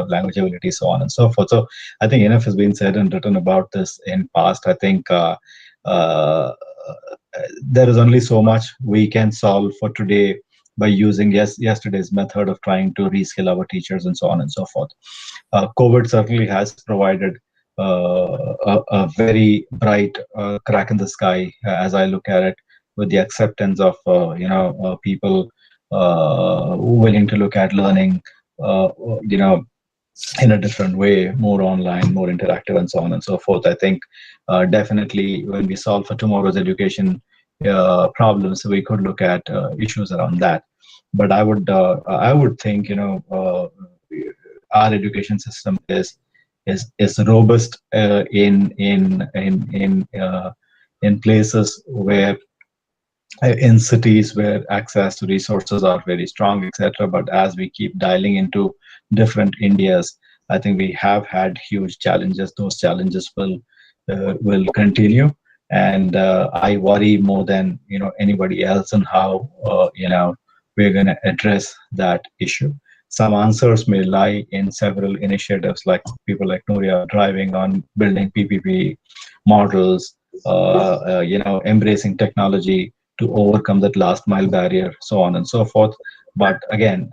language ability, so on and so forth. So I think enough has been said and written about this in past. I think there is only so much we can solve for today by using yesterday's method of trying to reskill our teachers and so on and so forth. COVID certainly has provided a very bright crack in the sky, as I look at it, with the acceptance of people willing to look at learning, in a different way, more online, more interactive, and so on and so forth. I think definitely when we solve for tomorrow's education problems, we could look at issues around that. But I would think our education system is robust in places where in cities where access to resources are very strong, etc. But as we keep dialing into different Indias, I think we have had huge challenges. Those challenges will continue, and I worry more than anybody else on how we're going to address that issue. Some answers may lie in several initiatives, like people like Nuriya driving on building PPP models, embracing technology to overcome that last mile barrier, so on and so forth. But again,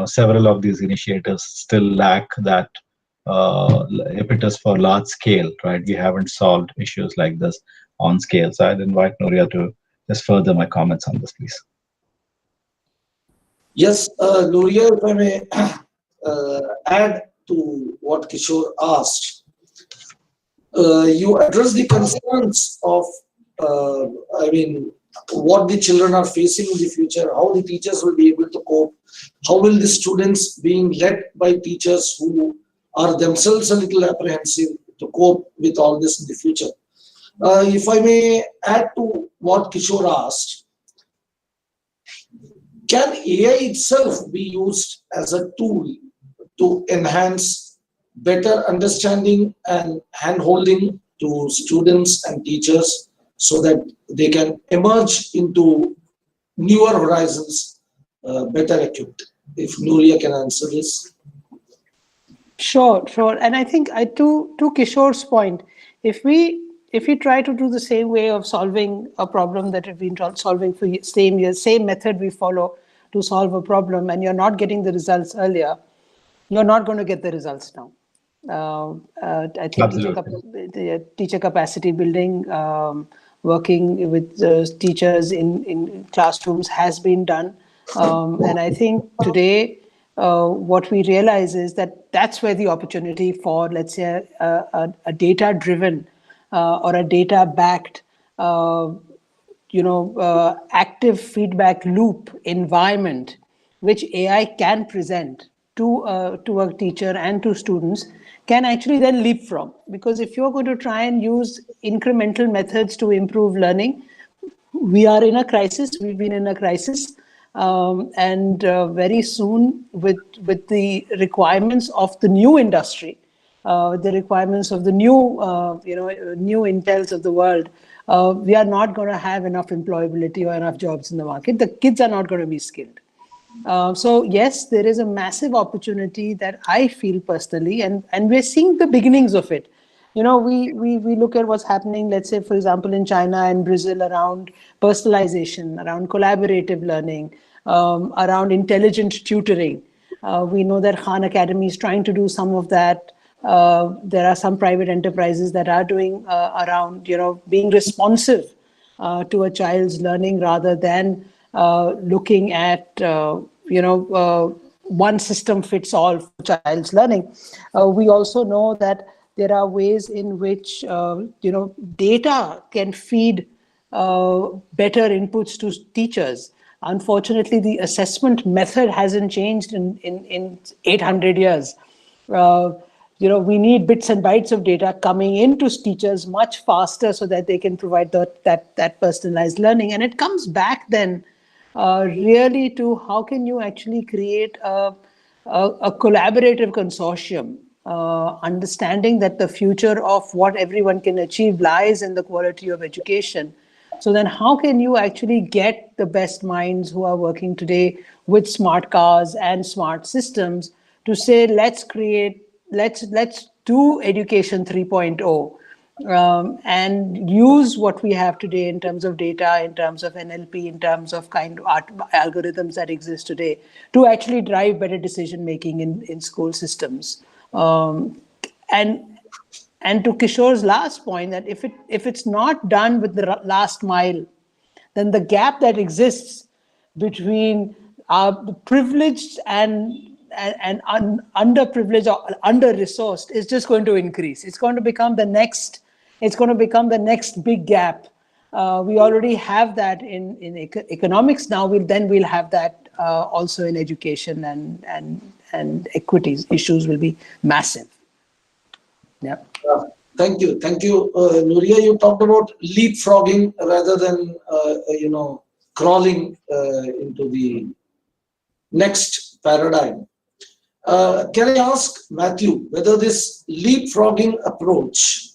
several of these initiatives still lack that impetus for large scale, right? We haven't solved issues like this on scale. So I'd invite Nuriya to just further my comments on this, please. Yes, Nuriya, if I may add to what Kishore asked, you address the concerns of, what the children are facing in the future, how the teachers will be able to cope, how will the students being led by teachers who are themselves a little apprehensive to cope with all this in the future. If I may add to what Kishore asked, can AI itself be used as a tool to enhance better understanding and hand-holding to students and teachers so that they can emerge into newer horizons better equipped? If Nuriya can answer this. Sure. And I think to Kishore's point, if we try to do the same way of solving a problem that we've been solving for same method we follow to solve a problem, and you're not getting the results earlier, you're not going to get the results now. I think teacher capacity building, working with teachers in classrooms has been done. And I think today, what we realize is that that's where the opportunity for, let's say, a data-driven or a data-backed, active feedback loop environment, which AI can present to a teacher and to students, can actually then leapfrog. Because if you're going to try and use incremental methods to improve learning, we are in a crisis. We've been in a crisis. And very soon, with the requirements of the new industry, the requirements of the new Intels of the world, we are not going to have enough employability or enough jobs in the market. The kids are not going to be skilled. So yes, there is a massive opportunity that I feel personally, and we're seeing the beginnings of it. We look at what's happening, let's say, for example, in China and Brazil around personalization, around collaborative learning, around intelligent tutoring. We know that Khan Academy is trying to do some of that. There are some private enterprises that are doing around, being responsive to a child's learning rather than looking at, one system fits all for child's learning. We also know that there are ways in which, data can feed better inputs to teachers. Unfortunately, the assessment method hasn't changed in 800 years. We need bits and bytes of data coming into teachers much faster so that they can provide that personalized learning. And it comes back then really to how can you actually create a collaborative consortium understanding that the future of what everyone can achieve lies in the quality of education. So then how can you actually get the best minds who are working today with smart cars and smart systems to say, let's do education 3.0, and use what we have today in terms of data, in terms of NLP, in terms of kind of algorithms that exist today to actually drive better decision making in school systems. And to Kishore's last point, that if it's not done with the last mile, then the gap that exists between the privileged and underprivileged or under-resourced is just going to increase. It's going to become the next big gap. We already have that in economics now. We'll have that also in education, and equities issues will be massive. Yeah. Thank you. Nuriya, you talked about leapfrogging rather than, crawling into the next paradigm. Can I ask Mathew whether this leapfrogging approach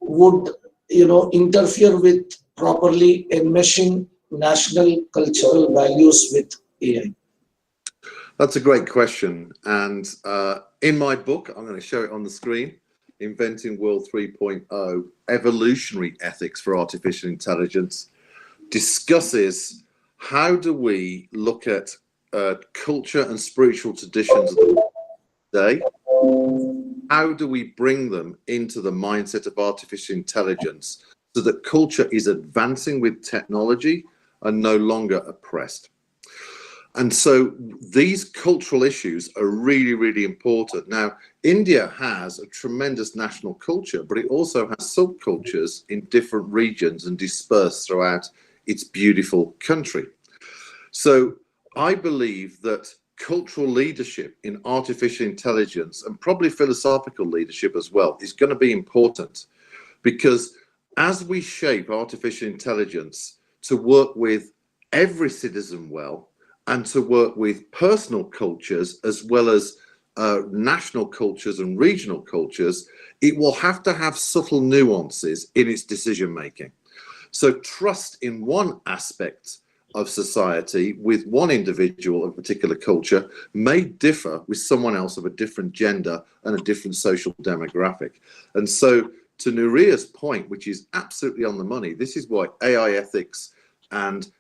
would, interfere with properly enmeshing national cultural values with AI? That's a great question. And in my book, I'm going to show it on the screen, Inventing World 3.0, Evolutionary Ethics for Artificial Intelligence, discusses how do we look at culture and spiritual traditions of the day. How do we bring them into the mindset of artificial intelligence so that culture is advancing with technology and no longer oppressed? And so these cultural issues are really, really important. Now, India has a tremendous national culture, but it also has subcultures in different regions and dispersed throughout its beautiful country. So I believe that cultural leadership in artificial intelligence, and probably philosophical leadership as well, is going to be important, because as we shape artificial intelligence to work with every citizen well, and to work with personal cultures as well as national cultures and regional cultures, it will have to have subtle nuances in its decision making. So trust in one aspect of society with one individual of a particular culture may differ with someone else of a different gender and a different social demographic. And so to Nuriya's point, which is absolutely on the money, this is why AI ethics and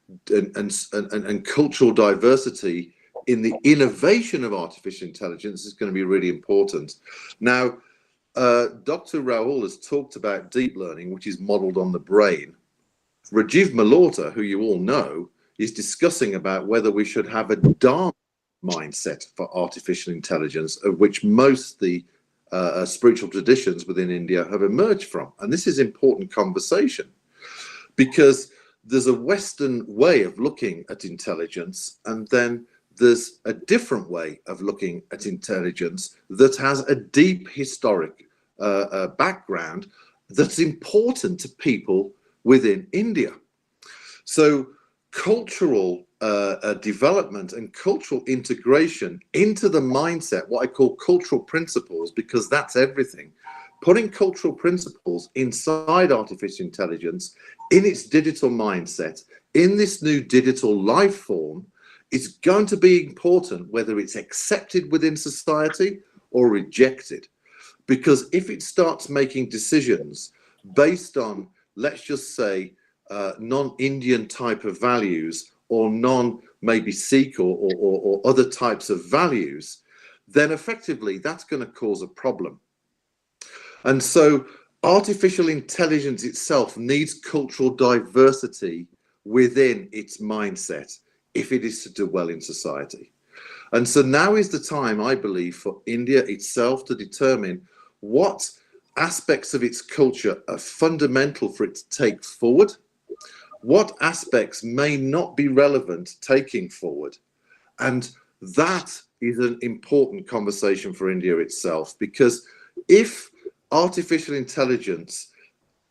cultural diversity in the innovation of artificial intelligence is going to be really important. Now, Dr. Rahul has talked about deep learning, which is modeled on the brain. Rajiv Malhotra, who you all know, is discussing about whether we should have a Dharma mindset for artificial intelligence, of which most the spiritual traditions within India have emerged from. And this is important conversation, because there's a Western way of looking at intelligence, and then there's a different way of looking at intelligence that has a deep historic background that's important to people within India. So cultural development and cultural integration into the mindset, what I call cultural principles, because that's everything. Putting cultural principles inside artificial intelligence in its digital mindset, in this new digital life form, is going to be important, whether it's accepted within society or rejected. Because if it starts making decisions based on, let's just say, non-Indian type of values, or maybe Sikh or other types of values, then effectively that's going to cause a problem. And so artificial intelligence itself needs cultural diversity within its mindset if it is to do well in society. And so now is the time, I believe, for India itself to determine what aspects of its culture are fundamental for it to take forward, what aspects may not be relevant taking forward. And that is an important conversation for India itself, because if artificial intelligence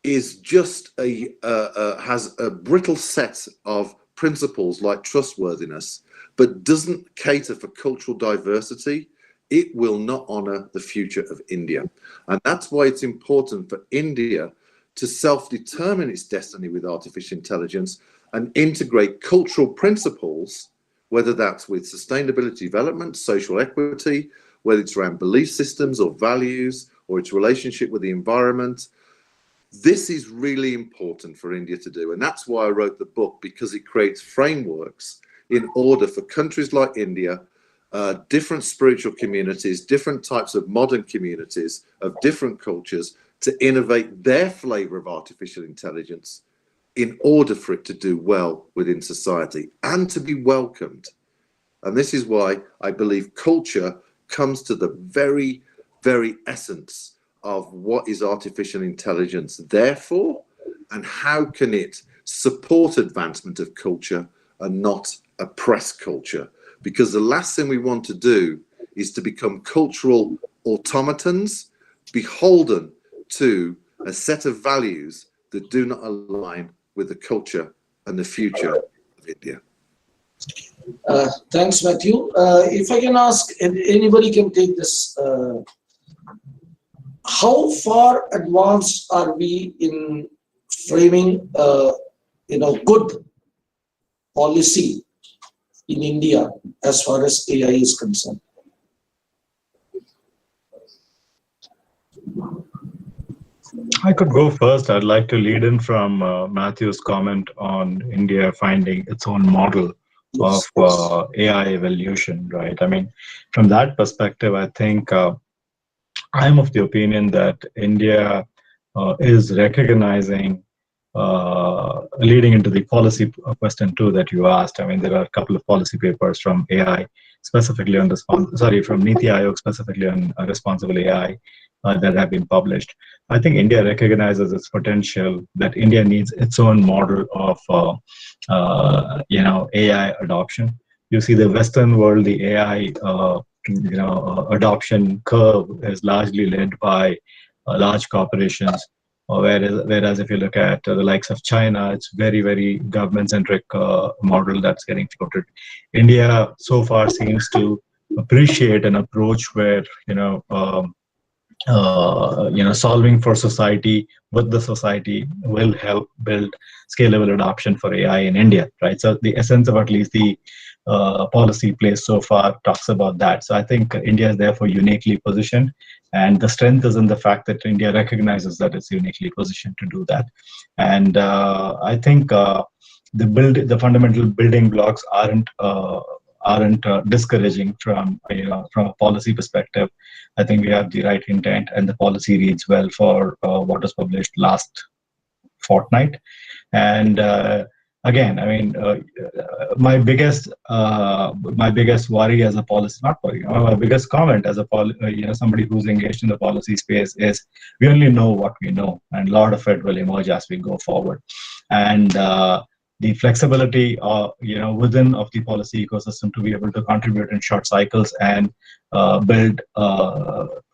is just has a brittle set of principles like trustworthiness, but doesn't cater for cultural diversity, it will not honor the future of India. And that's why it's important for India to self-determine its destiny with artificial intelligence and integrate cultural principles, whether that's with sustainability development, social equity, whether it's around belief systems or values, or its relationship with the environment. This is really important for India to do. And that's why I wrote the book, because it creates frameworks in order for countries like India, different spiritual communities, different types of modern communities of different cultures, to innovate their flavor of artificial intelligence in order for it to do well within society and to be welcomed. And this is why I believe culture comes to the very, very essence of what is artificial intelligence there for, and how can it support advancement of culture and not oppress culture. Because the last thing we want to do is to become cultural automatons, beholden to a set of values that do not align with the culture and the future of India. Thanks, Mathew. If I can ask, and anybody can take this, how far advanced are we in framing, good policy in India as far as AI is concerned? I could go first. I'd like to lead in from Matthew's comment on India finding its own model of AI evolution, right? I mean, from that perspective, I think I'm of the opinion that India is recognizing, leading into the policy question too that you asked. I mean, there are a couple of policy papers from AI specifically on from Niti Aayog specifically on responsible AI that have been published. I think India recognizes its potential, that India needs its own model of AI adoption. You see, the Western world, the AI adoption curve is largely led by large corporations, whereas if you look at the likes of China, it's very, very government-centric model that's getting floated. India so far seems to appreciate an approach where solving for society with the society will help build scalable adoption for AI in India, right? So the essence of at least the policy place so far talks about that. So I think India is therefore uniquely positioned, and the strength is in the fact that India recognizes that it's uniquely positioned to do that. And I think the fundamental building blocks aren't discouraging from a policy perspective. I think we have the right intent, and the policy reads well for what was published last fortnight. And again, I mean, my biggest worry as a policy, not worry, my biggest comment as a somebody who's engaged in the policy space is we only know what we know, and a lot of it will emerge as we go forward. And the flexibility, within of the policy ecosystem to be able to contribute in short cycles and build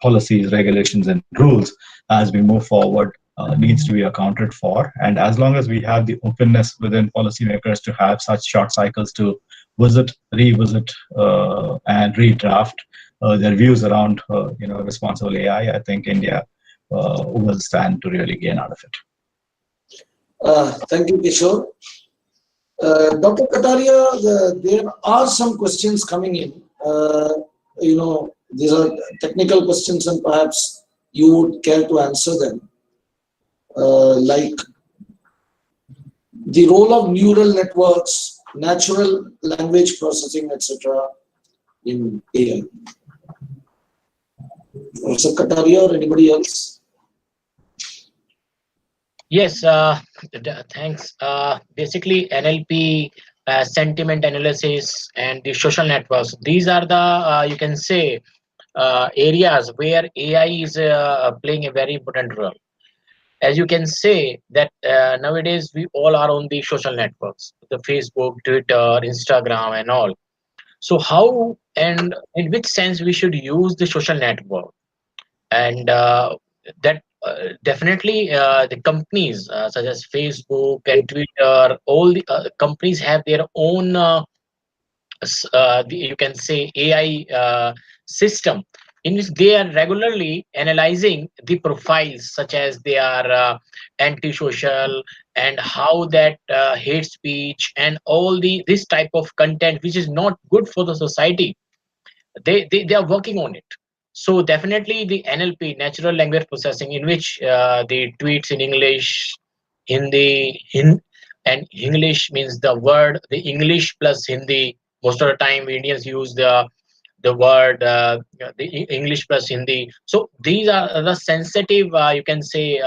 policies, regulations, and rules as we move forward needs to be accounted for. And as long as we have the openness within policymakers to have such short cycles to visit, revisit, and redraft their views around, responsible AI, I think India will stand to really gain out of it. Thank you, Kishore. Dr. Katarya, there are some questions coming in. These are technical questions, and perhaps you would care to answer them. Like the role of neural networks, natural language processing, etc. in AI. Professor Katarya or anybody else? Yes, thanks. Basically, NLP, sentiment analysis, and the social networks. These are the, you can say, areas where AI is playing a very important role. As you can say that nowadays we all are on the social networks, the Facebook, Twitter, Instagram, and all. So how and in which sense we should use the social network? And that definitely the companies such as Facebook and Twitter, all the companies have their own you can say AI system in which they are regularly analyzing the profiles, such as they are antisocial, and how that hate speech and all this type of content which is not good for the society, they are working on it. So definitely the NLP, natural language processing, in which the tweets in English, Hindi, and English means the word, the English plus Hindi. Most of the time Indians use the word English plus Hindi. So these are the sensitive, you can say,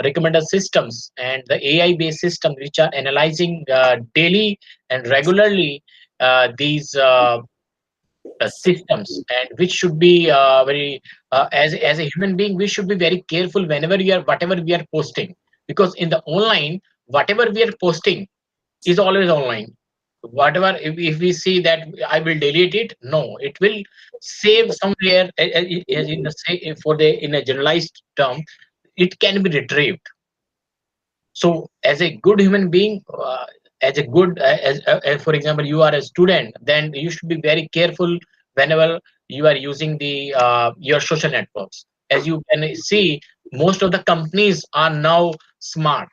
recommender systems and the AI based systems which are analyzing daily and regularly these systems, and which should be very as a human being, we should be very careful whenever we are, whatever we are posting, because in the online, whatever we are posting is always online. Whatever, if we see that I will delete it, no, it will save somewhere, as in the say, for the in a generalized term, it can be retrieved. So as a good human being, as a good as for example, you are a student, then you should be very careful whenever you are using the your social networks. As you can see, most of the companies are now smart.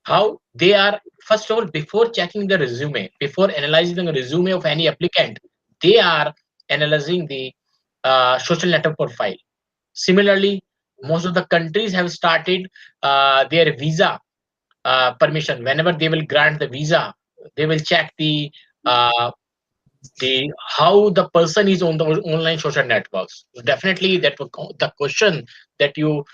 How they are, first of all, before checking the resume, before analyzing the resume of any applicant, they are analyzing the social network profile. Similarly, most of the countries have started their visa permission. Whenever they will grant the visa, they will check uh, the how the person is on the online social networks. So definitely, that the question that you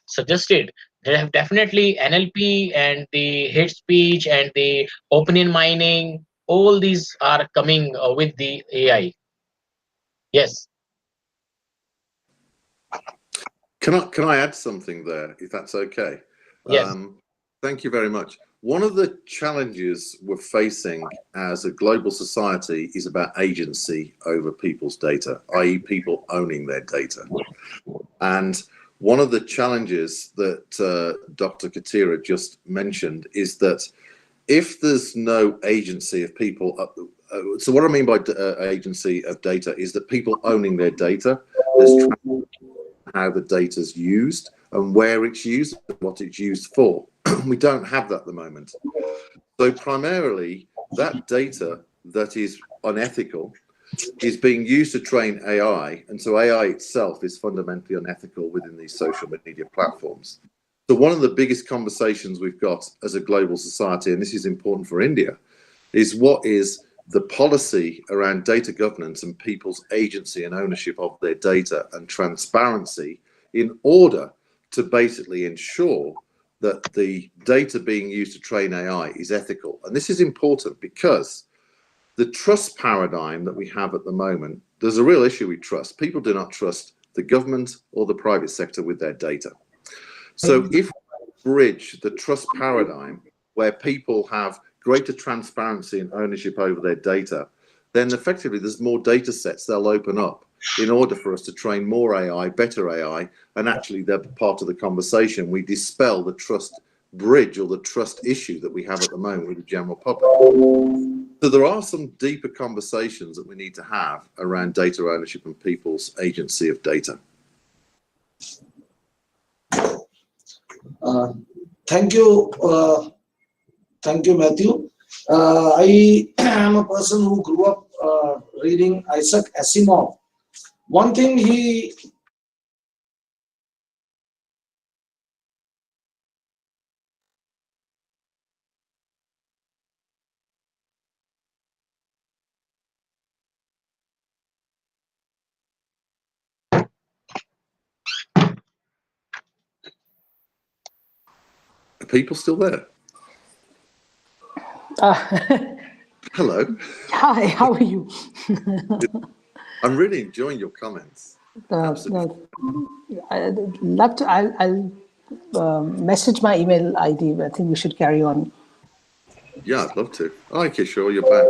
suggested. They have definitely NLP and the hate speech and the opinion mining. All these are coming with the AI. Yes. Can I add something there, if that's okay? Yes. Thank you very much. One of the challenges we're facing as a global society is about agency over people's data, i.e. people owning their data. And one of the challenges that Dr. Katarya just mentioned is that if there's no agency of people, so what I mean by agency of data is that people owning their data, there's how the data is used and where it's used and what it's used for. We don't have that at the moment. So primarily that data that is unethical is being used to train AI, and so AI itself is fundamentally unethical within these social media platforms. So one of the biggest conversations we've got as a global society, and this is important for India, is what is the policy around data governance and people's agency and ownership of their data and transparency in order to basically ensure that the data being used to train AI is ethical. And this is important because the trust paradigm that we have at the moment, there's a real issue with trust. People do not trust the government or the private sector with their data. So if we bridge the trust paradigm where people have greater transparency and ownership over their data, then effectively there's more data sets they'll open up in order for us to train more AI, better AI, and actually they're part of the conversation. We dispel the trust bridge or the trust issue that we have at the moment with the general public. So there are some deeper conversations that we need to have around data ownership and people's agency of data. Thank you. Thank you, Mathew. I am a person who grew up reading Isaac Asimov. One thing he Are people still there? Hello. Hi, how are you? I'm really enjoying your comments. I'd love to. I'll message my email ID. I think we should carry on. Yeah, I'd love to. Hi, Kishore, you're back.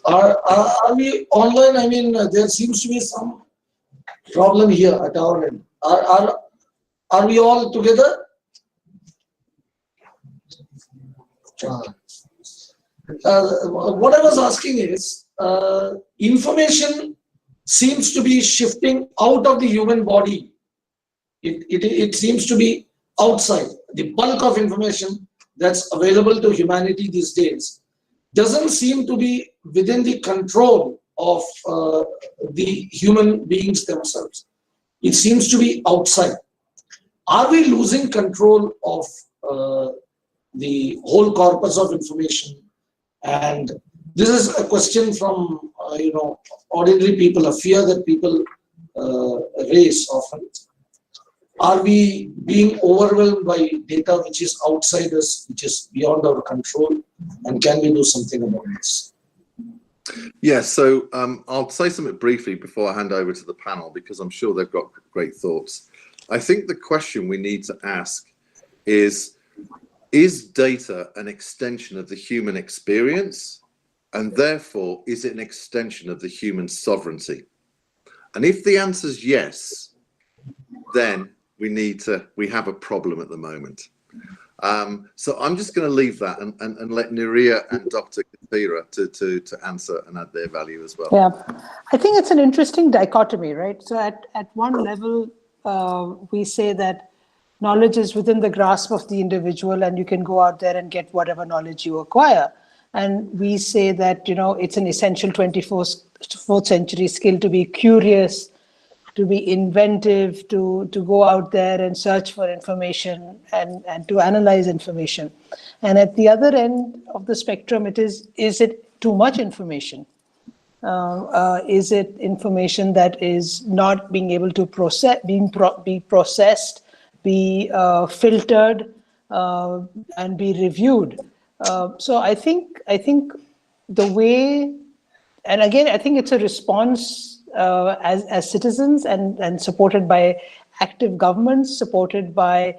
are we online? I mean, there seems to be some problem here at our end. Are we all together? What I was asking is, information seems to be shifting out of the human body. It seems to be outside. The bulk of information that's available to humanity these days doesn't seem to be within the control of the human beings themselves. It seems to be outside. Are we losing control of the whole corpus of information? And this is a question from ordinary people, a fear that people raise often. Are we being overwhelmed by data which is outside us, which is beyond our control, and can we do something about this? Yes, so I'll say something briefly before I hand over to the panel, because I'm sure they've got great thoughts. I think the question we need to ask is data an extension of the human experience? And therefore, is it an extension of the human sovereignty? And if the answer is yes, then we have a problem at the moment. So I'm just going to leave that and let Nuriya and Dr. Katarya to answer and add their value as well. Yeah, I think it's an interesting dichotomy, right? So at one level, we say that knowledge is within the grasp of the individual and you can go out there and get whatever knowledge you acquire. And we say that, it's an essential 24th century skill to be curious, to be inventive, to go out there and search for information and to analyze information. And at the other end of the spectrum, is it too much information? Is it information that is not being able to be processed, be filtered, and be reviewed? So I think the way, and again, I think it's a response as citizens and supported by active governments, supported by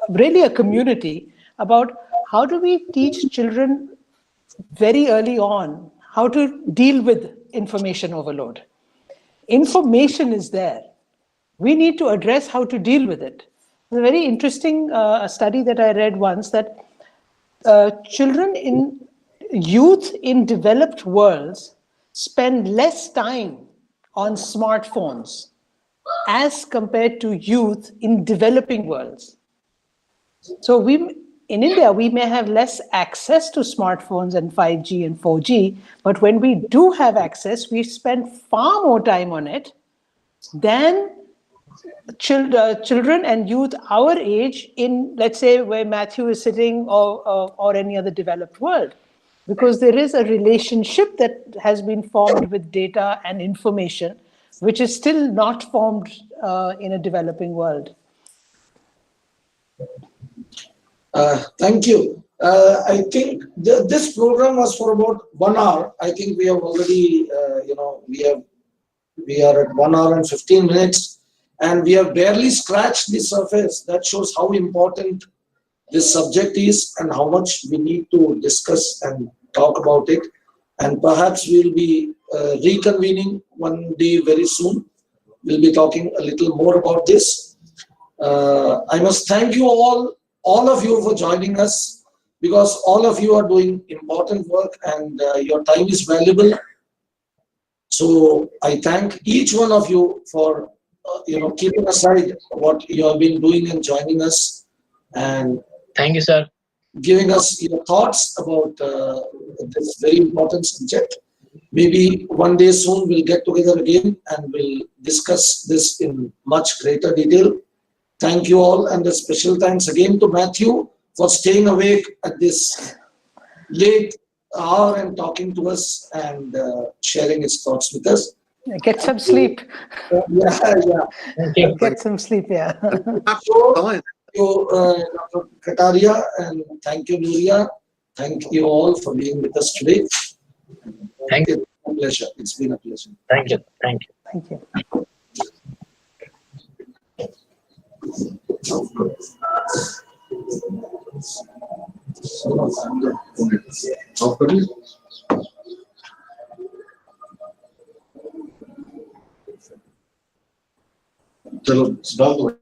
really a community, about how do we teach children very early on how to deal with information overload. Information is there. We need to address how to deal with it. It's a very interesting study that I read once, that youth in developed worlds spend less time on smartphones as compared to youth in developing worlds. So in India, we may have less access to smartphones and 5G and 4G, but when we do have access, we spend far more time on it than children and youth our age in, let's say, where Mathew is sitting or any other developed world. Because there is a relationship that has been formed with data and information, which is still not formed in a developing world. Thank you. I think this program was for about 1 hour. I think we have already, we are at 1 hour and 15 minutes, and we have barely scratched the surface. That shows how important this subject is and how much we need to discuss and talk about it. And perhaps we'll be reconvening one day very soon. We'll be talking a little more about this. I must thank you all of you for joining us, because all of you are doing important work and your time is valuable. So I thank each one of you for keeping aside what you have been doing and joining us, and Thank you, sir. Giving us your thoughts about this very important subject. Maybe one day soon we'll get together again and we'll discuss this in much greater detail. Thank you all, and a special thanks again to Mathew for staying awake at this late hour and talking to us and sharing his thoughts with us. Get some sleep. Yeah. Thank you. Get some sleep, yeah. Thank you, Dr. Katarya, and thank you, Nuriya. Thank you all for being with us today. Thank you. It's been a pleasure. It's been a pleasure. Thank you. Thank you. Thank you. चलो